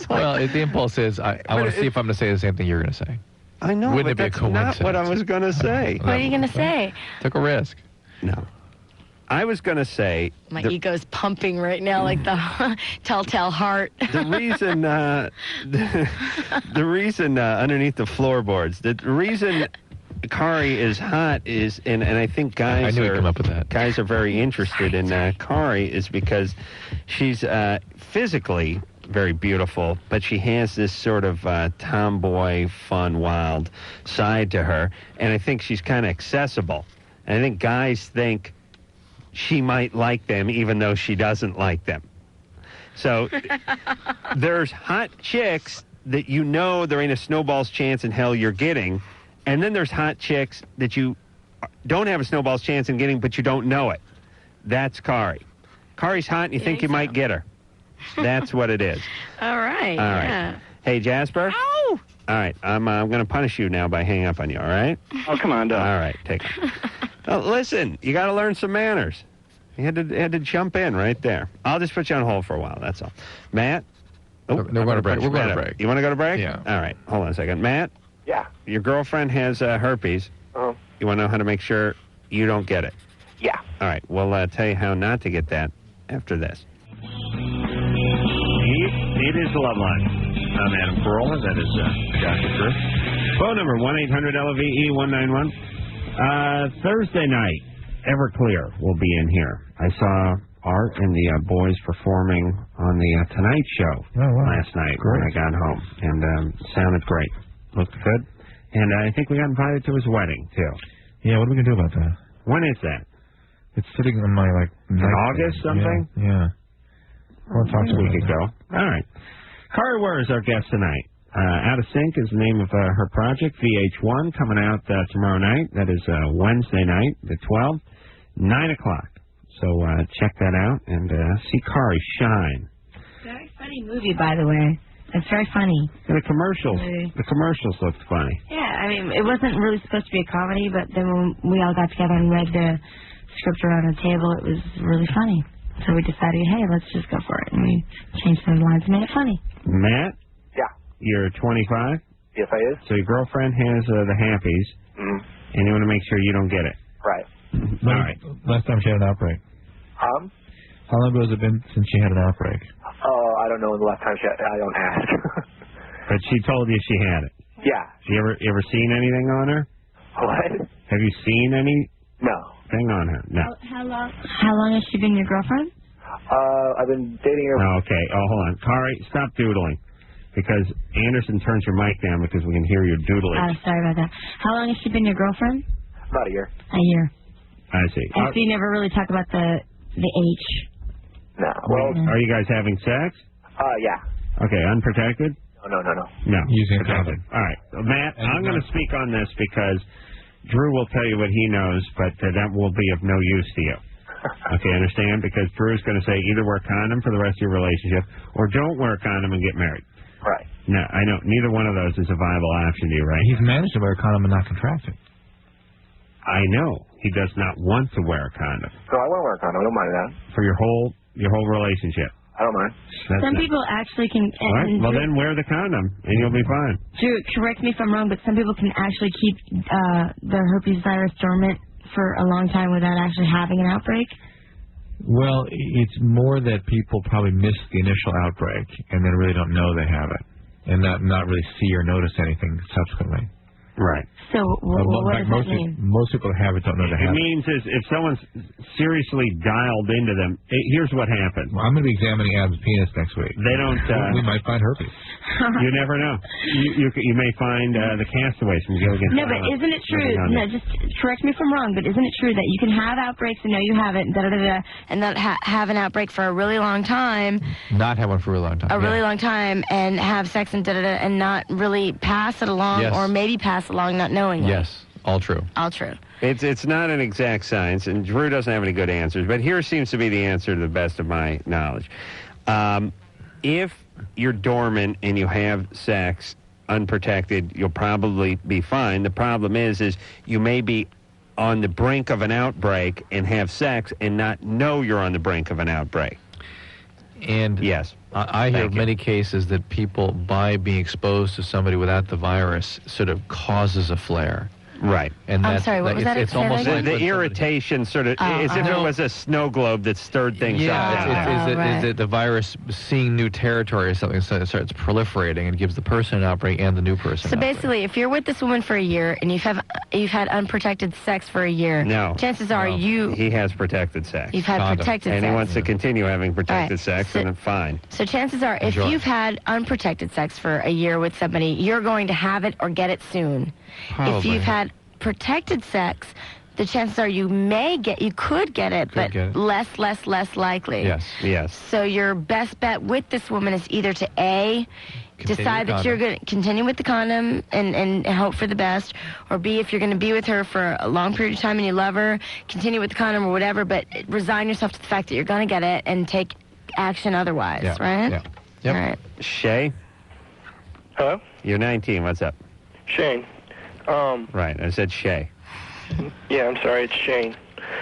Well, the impulse is, I want to see if I'm going to say the same thing you're going to say. I know, Wouldn't but it be a that's coincidence? not what I was going to say. What are you going to say? Took a risk. No. I was going to say... My ego's pumping right now like the telltale heart. The reason... the reason underneath the floorboards, the reason Kari is hot is... And I think guys I knew you'd come up with that. Guys are very interested in Kari is because she's physically very beautiful, but she has this sort of tomboy, fun, wild side to her. And I think she's kind of accessible. And I think guys think she might like them even though she doesn't like them. So there's hot chicks that there ain't a snowball's chance in hell you're getting. And then there's hot chicks that you don't have a snowball's chance in getting, but you don't know it. That's Kari. Kari's hot and you think you might get her. That's what it is. All right. All right. Hey, Jasper. Ow! All right. I'm going to punish you now by hanging up on you, all right? Oh, come on, Doug. All right. Take it. Listen, you got to learn some manners. You had to jump in right there. I'll just put you on hold for a while. That's all. Matt? No, we're going to break. We're going to break. You want to go to break? Yeah. All right. Hold on a second. Matt? Yeah. Your girlfriend has herpes. Uh-huh. You want to know how to make sure you don't get it? Yeah. All right. We'll tell you how not to get that after this. It is the Loveline. I'm Adam Carolla. That is Dr. Chris. Phone number 1-800-LOVE-191. Thursday night, Everclear will be in here. I saw Art and the boys performing on the Tonight Show last night when I got home, and sounded great. Looked good, and I think we got invited to his wedding too. Yeah, what are we gonna do about that? When is that? It's sitting on my in August something. Yeah. We'll talk to a you week ago. All right. Kari Wuhrer is our guest tonight. Out of Sync is the name of her project, VH1, coming out tomorrow night. That is Wednesday night, the 12th, 9 o'clock. So check that out and see Kari shine. Very funny movie, by the way. It's very funny. And the commercials looked funny. Yeah, I mean, it wasn't really supposed to be a comedy, but then when we all got together and read the script around the table, it was really funny. So we decided, hey, let's just go for it. And we changed some lines and made it funny. Matt? Yeah. You're 25? Yes, I is. So your girlfriend has the Herpes, and you want to make sure you don't get it. Right. All right. Last time she had an outbreak. How long ago has it been since she had an outbreak? I don't know the last time I don't ask. But she told you she had it. Yeah. You ever seen anything on her? What? Have you seen anything on her? No. How long has she been your girlfriend? I've been dating her. Oh, okay. Oh, hold on. Kari, stop doodling. Because Anderson turns your mic down because we can hear your doodling. Oh, sorry about that. How long has she been your girlfriend? About a year. A year. I see. And so you never really talk about the H. No. Well, are you guys having sex? Yeah. Okay, unprotected? No. No. Using protected. All right. Well, Matt, I'm going to speak on this because Drew will tell you what he knows, but that will be of no use to you. Okay, understand? Because Drew's going to say either wear a condom for the rest of your relationship or don't wear a condom and get married. Right. No, I know. Neither one of those is a viable option to you, right? He's managed to wear a condom and not contract it. I know. He does not want to wear a condom. No, I want to wear a condom. I don't mind that. For your whole relationship. I don't mind. Some people actually can... All right. Well, then wear the condom, and you'll be fine. Drew, correct me if I'm wrong, but some people can actually keep the herpes virus dormant for a long time without actually having an outbreak. Well, it's more that people probably miss the initial outbreak and then really don't know they have it, and not really see or notice anything subsequently. Right. So what does that mean? Most people that have it don't know they have it. It means is if someone's seriously dialed into them, here's what happens. Well, I'm going to be examining Adam's penis next week. They don't... we might find herpes. You never know. You may find the castaways from Gilligan's No, but isn't it true? No, just correct me if I'm wrong, but isn't it true that you can have outbreaks and know you have it, and not have an outbreak for a really long time? Not have one for a really long time. A really long time, and have sex and and not really pass it along, or maybe pass along not knowing it. Yes, all true. All true. It's not an exact science, and Drew doesn't have any good answers, but here seems to be the answer to the best of my knowledge. If you're dormant and you have sex unprotected, you'll probably be fine. The problem is you may be on the brink of an outbreak and have sex and not know you're on the brink of an outbreak. And yes, I hear of many cases that people, by being exposed to somebody without the virus, sort of causes a flare. Right. And I'm sorry, what was that? It's almost like the irritation sort of, as if it was a snow globe that stirred things up. Is it the virus seeing new territory or something, so it starts proliferating and gives the person an outbreak and the new person an outbreak. Basically, if you're with this woman for a year and you've had unprotected sex for a year, chances are he has protected sex. You've had protected sex. And he wants to continue having protected sex, and it's fine. So chances are, if you've had unprotected sex for a year with somebody, you're going to have it or get it soon. Probably. If you've had protected sex, the chances are you could get it, but less likely. Yes. So your best bet with this woman is either to decide that you're going to continue with the condom and hope for the best, or B, if you're going to be with her for a long period of time and you love her, continue with the condom or whatever, but resign yourself to the fact that you're going to get it and take action otherwise, right? Yeah. Yep. All right. Shay? Hello? You're 19. What's up? Shane. Right, I said Shay. Yeah, I'm sorry, it's Shane.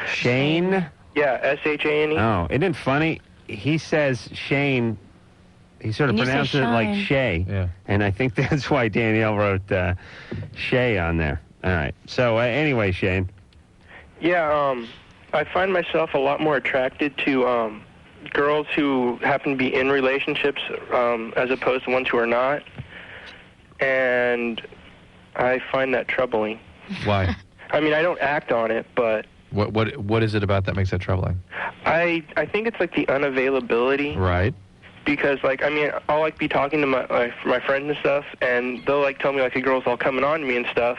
Shane? Yeah, S-H-A-N-E. Oh, isn't it funny? He says Shane, he sort of pronounces it like Shay. Yeah. And I think that's why Danielle wrote Shay on there. All right. So, anyway, Shane. Yeah, I find myself a lot more attracted to girls who happen to be in relationships as opposed to ones who are not. And I find that troubling. Why? I mean, I don't act on it, but What is it about that makes that troubling? I think it's like the unavailability. Right. Because, like, I mean, I'll, like, be talking to my friends and stuff, and they'll, like, tell me, like, a girl's all coming on to me and stuff,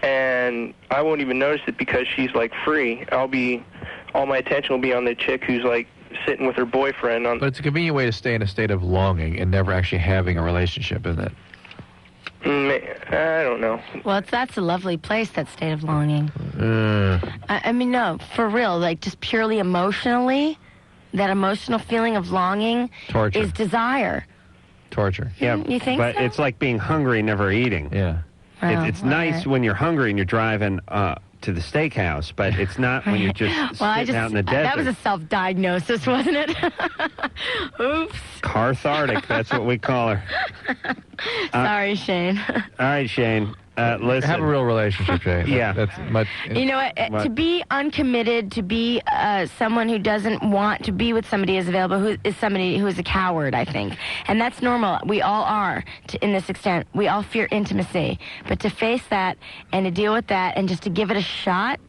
and I won't even notice it because she's, like, free. All my attention will be on the chick who's, like, sitting with her boyfriend. But it's a convenient way to stay in a state of longing and never actually having a relationship, isn't it? I don't know. Well, that's a lovely place, that state of longing. I mean, no, for real, like, just purely emotionally, that emotional feeling of longing is desire. Torture. Yeah, you think but so? it's like being hungry, never eating. Yeah. It's nice when you're hungry and you're driving to the steakhouse, but it's not when you're just sitting out in the desert. That was a self-diagnosis, wasn't it? Oops. Cathartic, that's what we call her. Sorry, Shane. All right, Shane. Listen. Have a real relationship, Shane. Yeah. That's much. You know what? To be uncommitted, to be someone who doesn't want to be with somebody who's available, who is somebody who is a coward, I think. And that's normal. We all are, in this extent. We all fear intimacy. But to face that and to deal with that and just to give it a shot,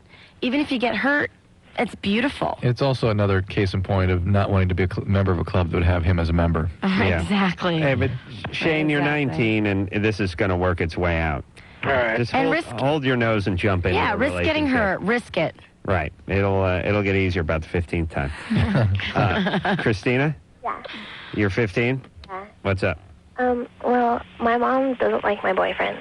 even if you get hurt, it's beautiful. It's also another case in point of not wanting to be a member of a club that would have him as a member. Exactly. Hey, but Shane, you're 19, and this is going to work its way out. All right. Just And hold your nose and jump in. Yeah, risk getting hurt. Risk it. Right. It'll get easier about the 15th time. Christina? Yeah. You're 15? Yeah. What's up? Well, my mom doesn't like my boyfriend.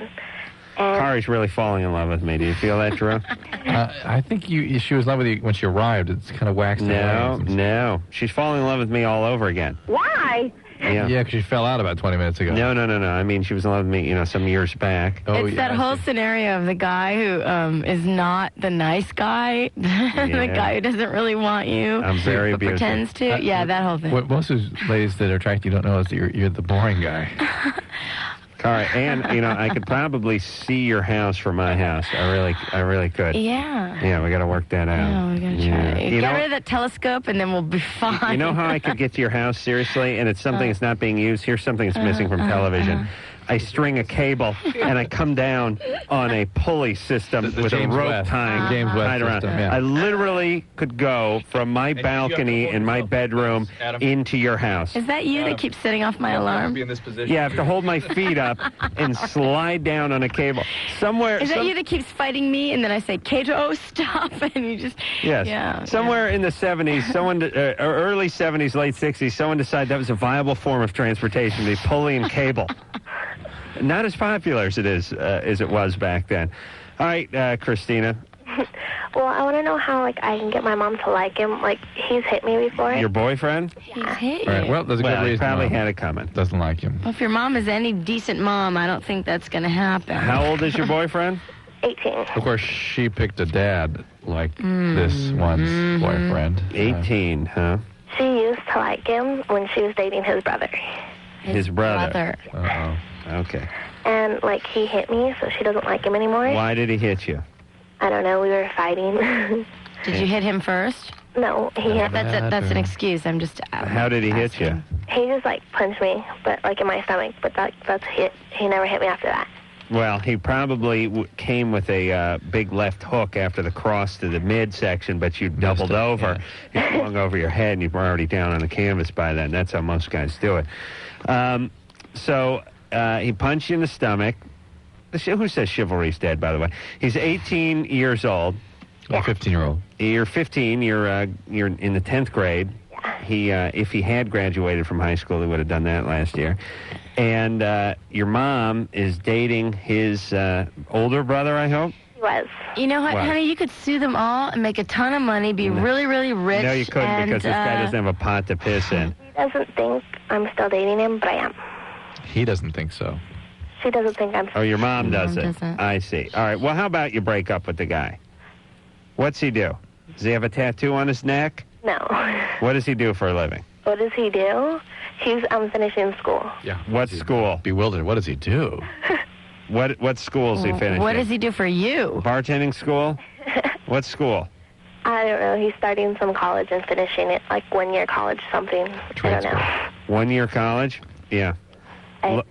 And Kari's really falling in love with me. Do you feel that, Drew? I think she was in love with you when she arrived. It's kind of waxed. No. She's falling in love with me all over again. why? Yeah, because she fell out about 20 minutes ago. No. I mean, she was in love with me, some years back. It's that whole scenario of the guy who is not the nice guy, the guy who doesn't really want you, I'm very but abusive. pretends to. Yeah, that whole thing. What most of those ladies that are attracted you don't know is that you're the boring guy. Kari, and I could probably see your house from my house. I really could. Yeah. Yeah, we got to work that out. Yeah, we got to try. You Get know- rid of that telescope, and then we'll be fine. You know how I could get to your house, seriously, and it's something that's not being used? Here's something that's missing from television. I string a cable, and I come down on a pulley system The with James a rope West. tying James West tied around. system, yeah. I literally could go from my balcony in my bedroom into your house. Is that you that keeps setting off my alarm? in this position. Yeah, I have to hold my feet up and slide down on a cable. Somewhere. Is that you that keeps fighting me, and then I say, Kato, stop, and you just... Yes. Yeah. Somewhere in the 70s, someone, or early 70s, late 60s, someone decided that was a viable form of transportation, the pulley and cable. Not as popular as it was back then. All right, Christina. Well, I want to know how, like, I can get my mom to like him. Like, he's hit me before. Your boyfriend? He's hit All right, you. well, there's a good He reason. probably why had it coming. Doesn't like him. Well, if your mom is any decent mom, I don't think that's going to happen. How old is your boyfriend? 18. Of course, she picked a dad like this one's boyfriend. 18, huh? She used to like him when she was dating his brother. His brother. Uh-oh. Okay. And, like, he hit me, so she doesn't like him anymore. Why did he hit you? I don't know. We were fighting. Did you hit him first? No, he hit. That's an excuse. I'm just... How did he hit you? He just, like, punched me, but, like, in my stomach. But that's hit. He never hit me after that. Well, he probably came with a big left hook after the cross to the midsection, but you doubled over. He swung over your head, and you were already down on the canvas by then. That's how most guys do it. He punched you in the stomach. Who says chivalry's dead, by the way? He's 18 years old. A 15-year-old. You're 15. You're in the 10th grade. He, if he had graduated from high school, he would have done that last year. And your mom is dating his older brother, I hope? He was. You know what, What? honey? You could sue them all and make a ton of money, be really, really rich. No, you couldn't, and, because this guy doesn't have a pot to piss in. He doesn't think I'm still dating him, but I am. He doesn't think so. She doesn't think I'm... Oh, your mom Mom doesn't. doesn't. I see. All right, well, how about you break up with the guy? What's he do? Does he have a tattoo on his neck? No. What does he do for a living? What does he do? He's finishing school. Yeah. What school? Bewildered. What does he do? What school is he finishing? What does he do for you? Bartending school? What school? I don't know. He's starting some college and finishing it, like 1 year college something. I don't know. 1 year college? Yeah.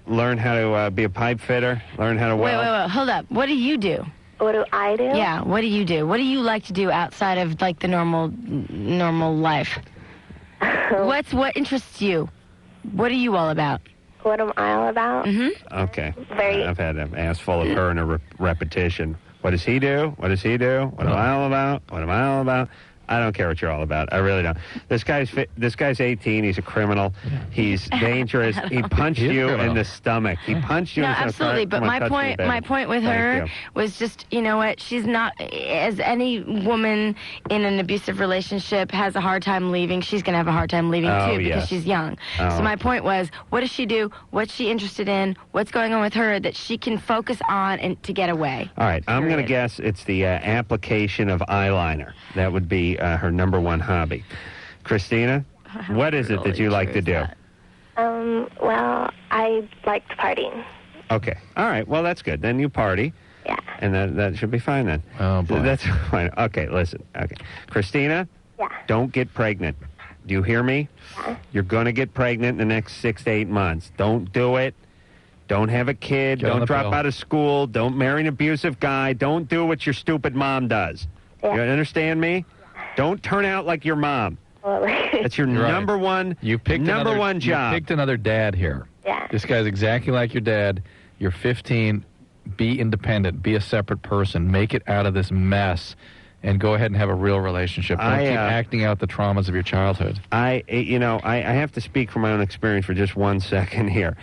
Learn how to be a pipe fitter. Learn how to Wait, weld. hold up. What do you do? What do I do? Yeah, what do you do? What do you like to do outside of, like, the normal life? What interests you? What are you all about? What am I all about? Mm-hmm. Okay. I've had an ass full of her and a repetition. What does he do? What does he do? What am I all about? What am I all about? I don't care what you're all about. I really don't. This guy's 18. He's a criminal. He's dangerous. He punched you in the stomach. He punched you. No, in the absolutely. But my point with her was just, you know what? She's not, as any woman in an abusive relationship has a hard time leaving. She's going to have a hard time leaving too because she's young. So my point was, what does she do? What's she interested in? What's going on with her that she can focus on and to get away? All right. I'm going to guess it's the application of eyeliner. That would be her number one hobby. Christina, what is it that you like to do? Well, I like to party. Okay. All right. Well, that's good. Then you party. Yeah. And that should be fine then. Oh, boy. That's fine. Okay, listen. Okay. Christina? Yeah. Don't get pregnant. Do you hear me? Yeah. You're going to get pregnant in the next 6 to 8 months. Don't do it. Don't have a kid. Don't drop out of school. Don't marry an abusive guy. Don't do what your stupid mom does. Yeah. You understand me? Don't turn out like your mom. That's your number one job. You picked another dad here. Yeah. This guy's exactly like your dad. You're 15. Be independent. Be a separate person. Make it out of this mess. And go ahead and have a real relationship. Don't keep acting out the traumas of your childhood. I have to speak from my own experience for just 1 second here.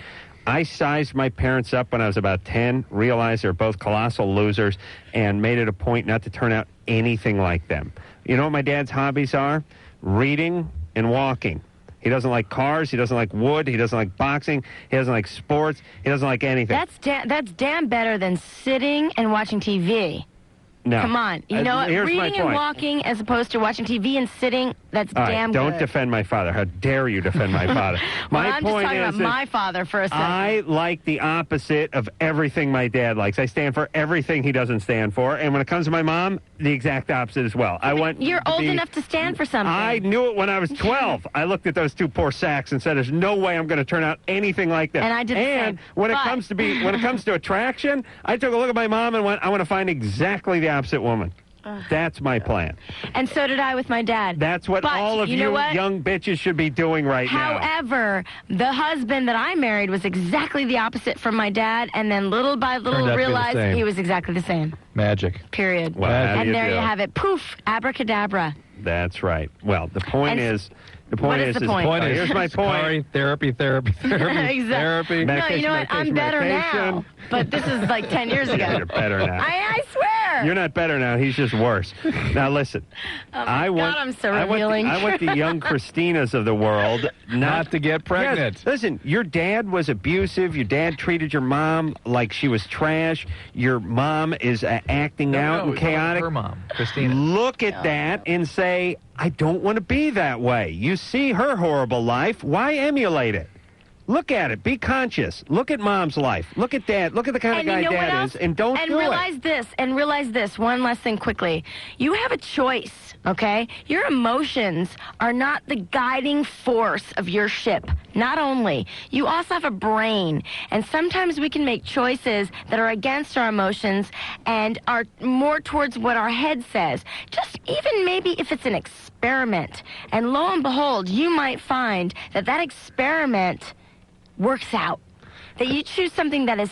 I sized my parents up when I was about 10, realized they're both colossal losers, and made it a point not to turn out anything like them. You know what my dad's hobbies are? Reading and walking. He doesn't like cars. He doesn't like wood. He doesn't like boxing. He doesn't like sports. He doesn't like anything. That's damn better than sitting and watching TV. No. Come on. You know what? Here's my Reading and point. walking as opposed to watching TV and sitting, that's All right, damn don't good. defend my father. How dare you defend my father? Well, My I'm point just talking is about that my father for a second. I like the opposite of everything my dad likes. I stand for everything he doesn't stand for. And when it comes to my mom, the exact opposite as well. You're old enough to stand for something. I knew it when I was 12. I looked at those two poor sacks and said, "There's no way I'm going to turn out anything like them." And I did the And same. when it comes to attraction, I took a look at my mom and went, "I want to find exactly the opposite woman." That's my plan. And so did I with my dad. That's what all of you young bitches should be doing right now. However, the husband that I married was exactly the opposite from my dad, and then little by little Turned out to be the realized same. he was exactly the same. Magic. Period. Well, how do and you there do? you have it. Poof, abracadabra. That's right. Well, the point is... What is the point? Here's my point. Sorry, therapy. Exactly. Therapy. No, you know what? I'm better now. But this is like 10 years ago. You're better now. I swear. You're not better now. He's just worse. Now, listen. Oh, my God, I'm so revealing. I want the young Christinas of the world not to get pregnant. Yes, listen, your dad was abusive. Your dad treated your mom like she was trash. Your mom is acting out and chaotic. Her mom, Christina. Look at that and say, I don't want to be that way. You see her horrible life. Why emulate it? Look at it. Be conscious. Look at mom's life. Look at dad. Look at the kind of guy dad is, and don't do it. And realize this. One last thing quickly. You have a choice, okay? Your emotions are not the guiding force of your ship. Not only. You also have a brain. And sometimes we can make choices that are against our emotions and are more towards what our head says. Just even maybe if it's an experiment. And lo and behold, you might find that that experiment works out. That you choose something that is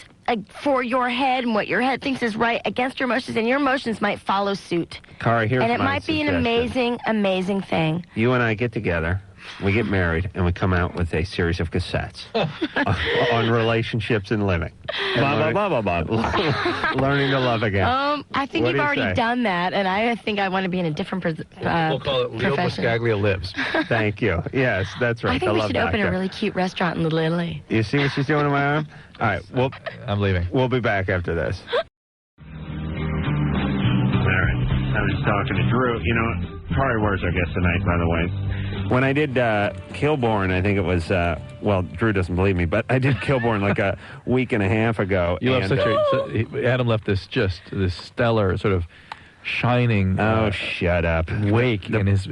for your head and what your head thinks is right against your emotions, and your emotions might follow suit. Kari, here's and it my might be an suggestion. amazing, amazing thing. You and I get together, we get married, and we come out with a series of cassettes on relationships and living. Blah, blah, blah, blah, blah. Learning to love again. I think What you've do you already say? done that, and I think I want to be in a different We'll call it Leo profession. Buscaglia Lives. Thank you. Yes, that's right. I think the we love should open a doctor. really cute restaurant in Little Italy. You see what she's doing to my arm? All right, well, I'm leaving. We'll be back after this. All right. I was talking to Drew. You know, Kari Wuhrer our guest tonight, by the way. When I did Kilborn, I think it was, well, Drew doesn't believe me, but I did Kilborn like a week and a half ago. You left Adam left this stellar sort of shining. Shut up. Wake in his.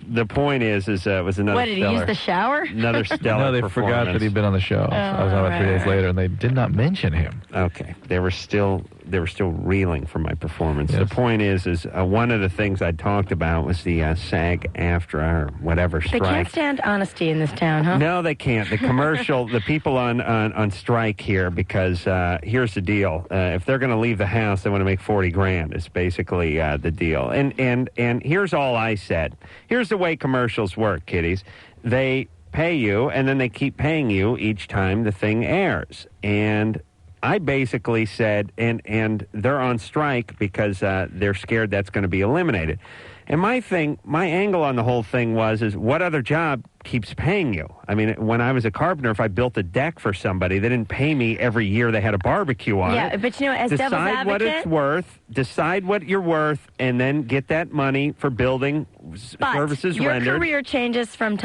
The point is it was another. What, did he use the shower? Another stellar No, they performance. forgot that he'd been on the show. So I was on about 3 days later, and they did not mention him. Okay, they were still reeling from my performance. Yes. The point is one of the things I talked about was the SAG-AFTRA or whatever strike. They can't stand honesty in this town, huh? No, they can't. The commercial, the people on strike here because here's the deal: if they're going to leave the house, they want to make $40,000. Is basically the deal. And here's all I said. Here's the way commercials work, kiddies. They pay you, and then they keep paying you each time the thing airs. And I basically said, and they're on strike because they're scared that's going to be eliminated. And my angle on the whole thing is what other job keeps paying you? I mean, when I was a carpenter, if I built a deck for somebody, they didn't pay me every year they had a barbecue on it. Yeah, but you know, as devil's decide what it's worth, decide what you're worth, and then get that money for building services your rendered. Career changes from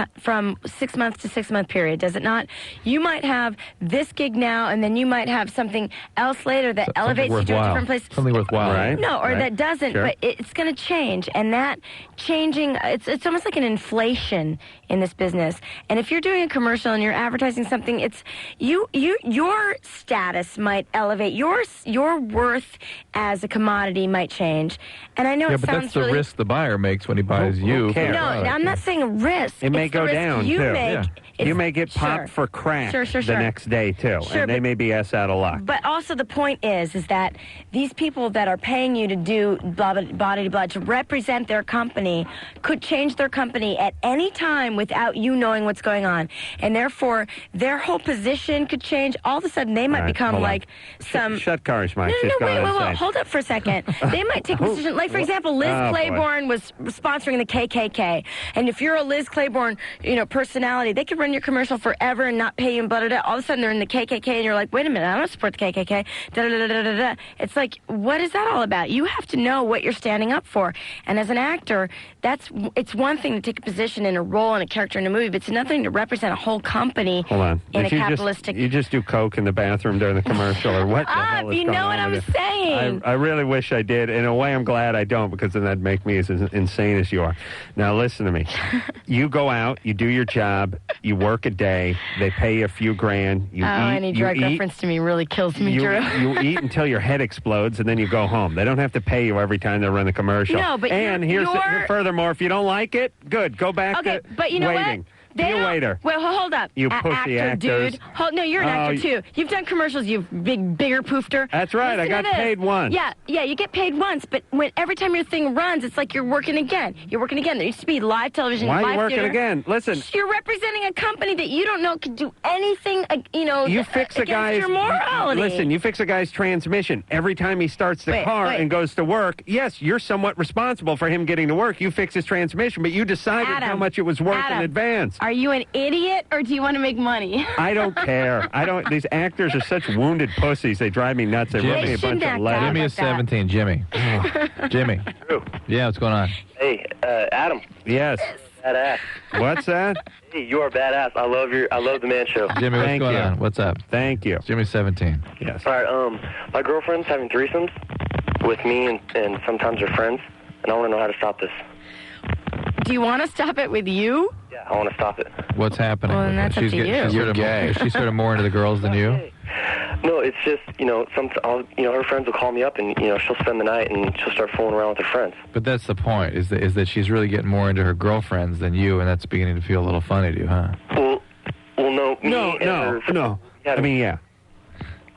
6 months to 6 month period, does it not? You might have this gig now, and then you might have something else later that elevates you to a different place. Something worthwhile, right? No, or right. that doesn't, Sure. but it's going to change, and that changing, it's almost like an inflation in this business. And if you're doing a commercial and you're advertising something, it's your status might elevate, your worth as a commodity might change. And I know it but sounds that's the really risk the buyer makes when he buys you. cares? no, I'm not saying a risk. It may It's the go risk down, you too. make. Yeah. You may get popped for crack the next day, too. Sure, and they may be out of luck. But also the point is that these people that are paying you to do blah, blah, blah, blah, to represent their company could change their company at any time without you knowing what's going on. And therefore, their whole position could change. All of a sudden, they might become like some... Shut Kari's mic. No, wait, hold up for a second. They might take a position. Like, for example, Liz Claiborne was sponsoring the KKK. And if you're a Liz Claiborne, personality, they could run your commercial forever and not pay you and blah, blah, blah. All of a sudden, they're in the KKK, and you're like, wait a minute, I don't support the KKK. Da, da, da, da, da, da. It's like, what is that all about? You have to know what you're standing up for. And as an actor, it's one thing to take a position in a role and a character in a movie, but it's another thing to represent a whole company in a capitalistic... You just do coke in the bathroom during the commercial, or what the hell is you going know what on I'm saying. I really wish I did. In a way, I'm glad I don't, because then that'd make me as insane as you are. Now, listen to me. You go out, you do your job, you work a day, they pay you a few grand, you eat... any drug reference to me really kills me, Drew. You eat until your head explodes, and then you go home. They don't have to pay you every time they run the commercial. No, but furthermore, if you don't like it, good. Go back to but you know waiting. What? Be a waiter. Well, hold up. You pussy actor, dude. No, you're an actor, too. You've done commercials, you bigger poofter. That's right. I got paid once. Yeah, you get paid once, but every time your thing runs, it's like you're working again. You're working again. There used to be live television, Why live are you working theater. again? Listen. You're representing a company that you don't know could do anything, you fix a guy's your morality. Listen, you fix a guy's transmission every time he starts the car and goes to work. Yes, you're somewhat responsible for him getting to work. You fix his transmission, but you decided how much it was worth in advance. Are you an idiot, or do you want to make money? I don't care. These actors are such wounded pussies. They drive me nuts. They rub me a bunch of lead. Jimmy is 17. Jimmy. Jimmy. Drew. Yeah, what's going on? Hey, Adam. Yes. Badass. What's that? Hey, you are badass. I love the Man Show. Jimmy, what's going on? What's up? Thank you. Jimmy's 17. Yes. All right. My girlfriend's having threesomes with me and sometimes her friends, and I want to know how to stop this. Do you want to stop it with you? Yeah, I want to stop it. What's happening? Well, then that's up to you. Is she sort of more into the girls than you? No, it's just, her friends will call me up and, she'll spend the night and she'll start fooling around with her friends. But that's the point, is that she's really getting more into her girlfriends than you, and that's beginning to feel a little funny to you, huh? Well, no. No. I mean, yeah.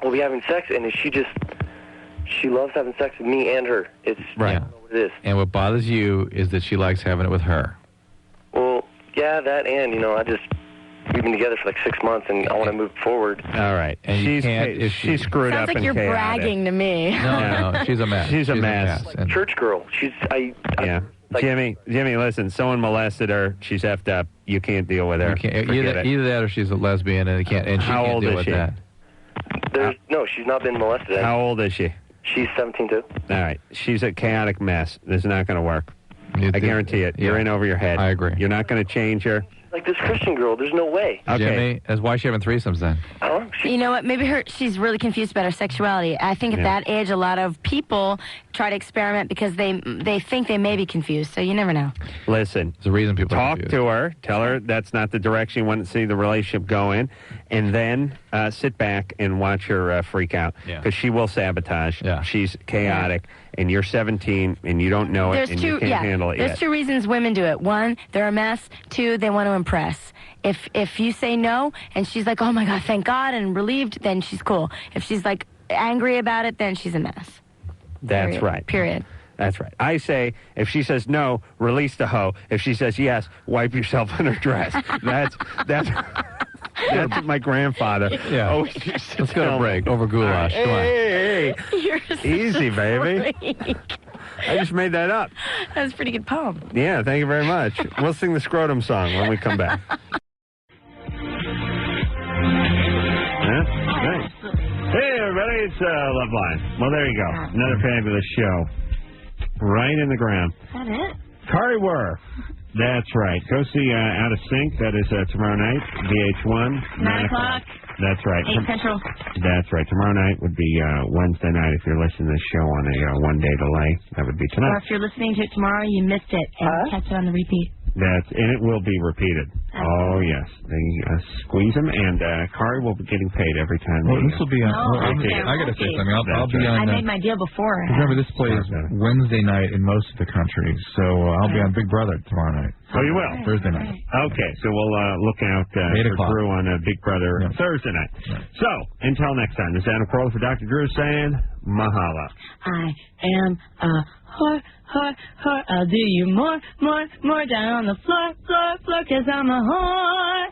We'll be having sex, and she loves having sex with me and her. It's right. I don't know what it is. And what bothers you is that she likes having it with her. Well, yeah, that and, we've been together for like 6 months, and I want to move forward. All right. And she's screwed Sounds up like you're bragging to me. No, she's a mess. She's a mess. Like church girl. Yeah. Jimmy, listen, someone molested her. She's effed up. You can't deal with her. Either that or she's a lesbian, and she can't deal with that. No, she's not been molested. How old is she? She's 17, too. All right. She's a chaotic mess. This is not going to work. I guarantee it. You're in over your head. I agree. You're not going to change her. She's like this Christian girl. There's no way. Okay. Jimmy, why is she having threesomes then? You know what? Maybe she's really confused about her sexuality. I think at that age, a lot of people try to experiment because they think they may be confused. So you never know. Listen, there's a reason people talk to her. Tell her that's not the direction you want to see the relationship go in, and then sit back and watch her freak out because she will sabotage. Yeah. She's chaotic, and you're 17 and you don't know it, and you can't handle it. There's two reasons women do it. One, they're a mess. Two, they want to impress. If you say no and she's like, oh my God, thank God, and relieved, then she's cool. If she's like angry about it, then she's a mess. That's right. Period. That's right. I say, if she says no, release the hoe. If she says yes, wipe yourself on her dress. That's what my grandfather always used to Let's go to break. Over goulash. Come on. Hey. You're Easy, baby. I just made that up. That was a pretty good poem. Yeah, thank you very much. We'll sing the scrotum song when we come back. Thanks. Hey, everybody, it's Loveline. Well, there you go. Another fabulous show. Right in the ground. Is that it? Kari Wuhrer. That's right. Go see Out of Sync. That is tomorrow night, VH1. 9 o'clock. That's right. 8 Central. That's right. Tomorrow night would be Wednesday night. If you're listening to this show on a one-day delay, that would be tonight. Or if you're listening to it tomorrow, you missed it, and catch it on the repeat. And it will be repeated. Oh, yes. They squeeze them, and Kari will be getting paid every time. Well, this will be on. I got to say something. I'll be on. I made my deal before. Remember, this plays Wednesday night in most of the country, so I'll be on Big Brother tomorrow night. Oh, you will? Thursday night. Okay, so we'll look out for Drew on Big Brother Thursday night. So, until next time, this is Anatomical for Dr. Drew saying, mahalo. I am a whore. I'll do you more down on the floor, 'cause I'm a whore.